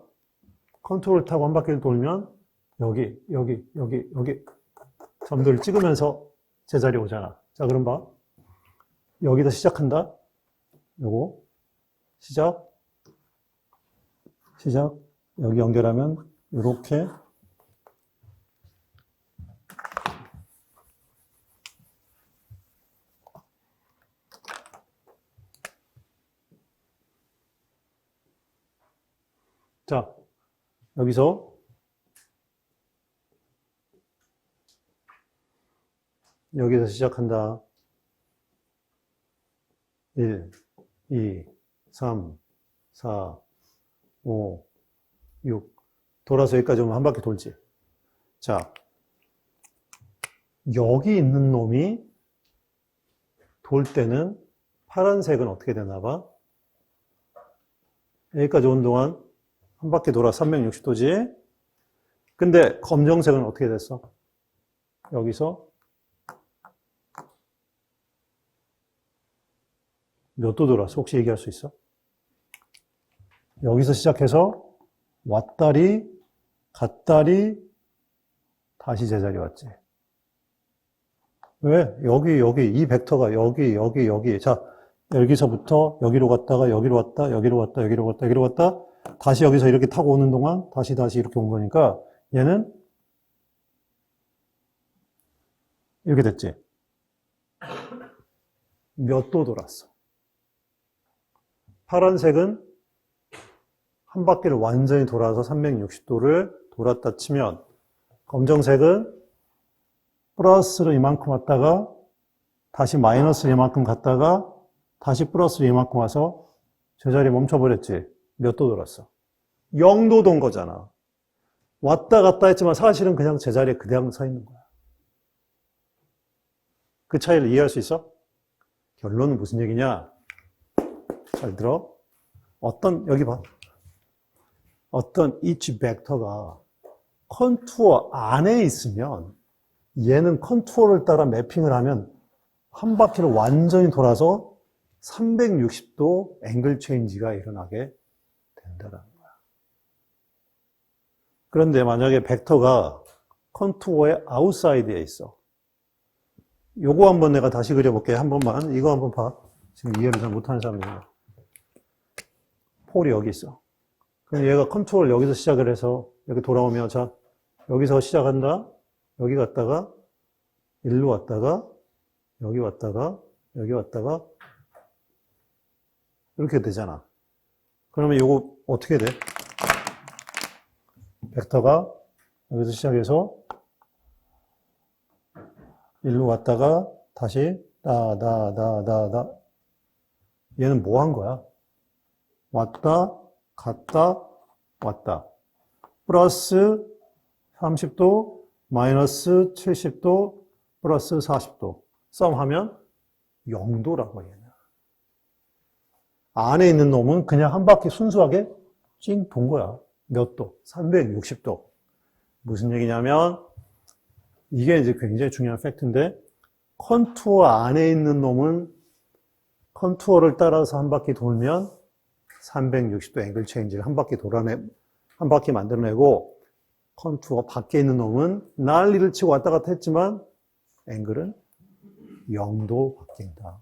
컨투어를 타고 한 바퀴를 돌면 여기 점들을 찍으면서 제자리에 오잖아. 자, 그럼 봐. 여기다 시작한다. 요거 시작. 여기 연결하면 이렇게 자, 여기서 시작한다. 1, 2, 3, 4, 5, 6. 돌아서 여기까지 오면 한 바퀴 돌지. 자, 여기 있는 놈이 돌 때는 파란색은 어떻게 되나 봐? 여기까지 온 동안 한 바퀴 돌아 360도지. 근데 검정색은 어떻게 됐어? 여기서 몇 도 돌았어? 혹시 얘기할 수 있어? 여기서 시작해서 왔다리, 갔다리, 다시 제자리 왔지. 왜? 여기, 이 벡터가 여기. 자, 여기서부터 여기로 갔다가 여기로 왔다, 여기로 왔다, 여기로 갔다, 여기로 갔다, 다시 여기서 이렇게 타고 오는 동안 다시 이렇게 온 거니까 얘는 이렇게 됐지. 몇 도 돌았어? 파란색은 한 바퀴를 완전히 돌아서 360도를 돌았다 치면 검정색은 플러스로 이만큼 왔다가 다시 마이너스로 이만큼 갔다가 다시 플러스로 이만큼 와서 제자리에 멈춰버렸지. 몇 도 돌았어? 0도 돈 거잖아. 왔다 갔다 했지만 사실은 그냥 제자리에 그냥 서 있는 거야. 그 차이를 이해할 수 있어? 결론은 무슨 얘기냐? 잘 들어. 여기 봐. 어떤 each 벡터가 컨투어 안에 있으면 얘는 컨투어를 따라 매핑을 하면 한 바퀴를 완전히 돌아서 360도 앵글 체인지가 일어나게 된다는 거야. 그런데 만약에 벡터가 컨투어의 아웃사이드에 있어. 요거 한번 내가 다시 그려볼게. 한 번만. 이거 한번 봐. 지금 이해를 잘 못하는 사람들이야. 폴이 여기 있어. 그럼 얘가 컨투어를 여기서 시작을 해서 여기 돌아오면, 자, 여기서 시작한다. 여기 갔다가, 일로 왔다가, 여기 왔다가, 여기 왔다가, 이렇게 되잖아. 그러면 요거 어떻게 돼? 벡터가 여기서 시작해서 일로 갔다가 다시 얘는 뭐 한 거야? 왔다 갔다 왔다. 플러스 30도 마이너스 70도 플러스 40도 썸하면 0도라고 얘는. 안에 있는 놈은 그냥 한 바퀴 순수하게 찡 돈 거야. 몇 도? 360도. 무슨 얘기냐면 이게 이제 굉장히 중요한 팩트인데 컨투어 안에 있는 놈은 컨투어를 따라서 한 바퀴 돌면 360도 앵글 체인지를 한 바퀴 만들어내고 컨투어 밖에 있는 놈은 난리를 치고 왔다 갔다 했지만 앵글은 0도 바뀐다.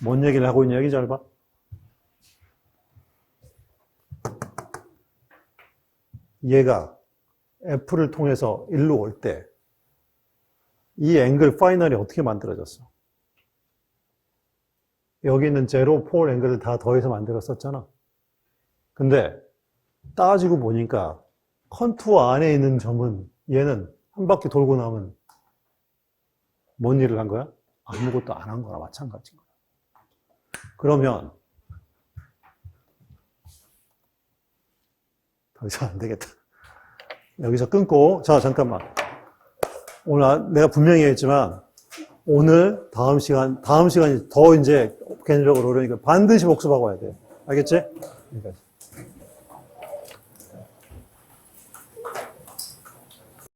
뭔 얘기를 하고 있냐, 여기 잘 봐. 얘가 F를 통해서 일로 올 때 이 앵글 파이널이 어떻게 만들어졌어? 여기 있는 제로, 폴 앵글을 다 더해서 만들었었잖아. 근데 따지고 보니까 컨투어 안에 있는 점은 얘는 한 바퀴 돌고 나면 뭔 일을 한 거야? 아무것도 안 한 거나 마찬가지인 거야. 그러면 더 이상 안 되겠다. 여기서 끊고, 자, 잠깐만. 오늘 내가 분명히 했지만, 오늘 다음 시간이 더 이제 개인적으로 그러니까 반드시 복습하고 와야 돼. 알겠지? 여기까지.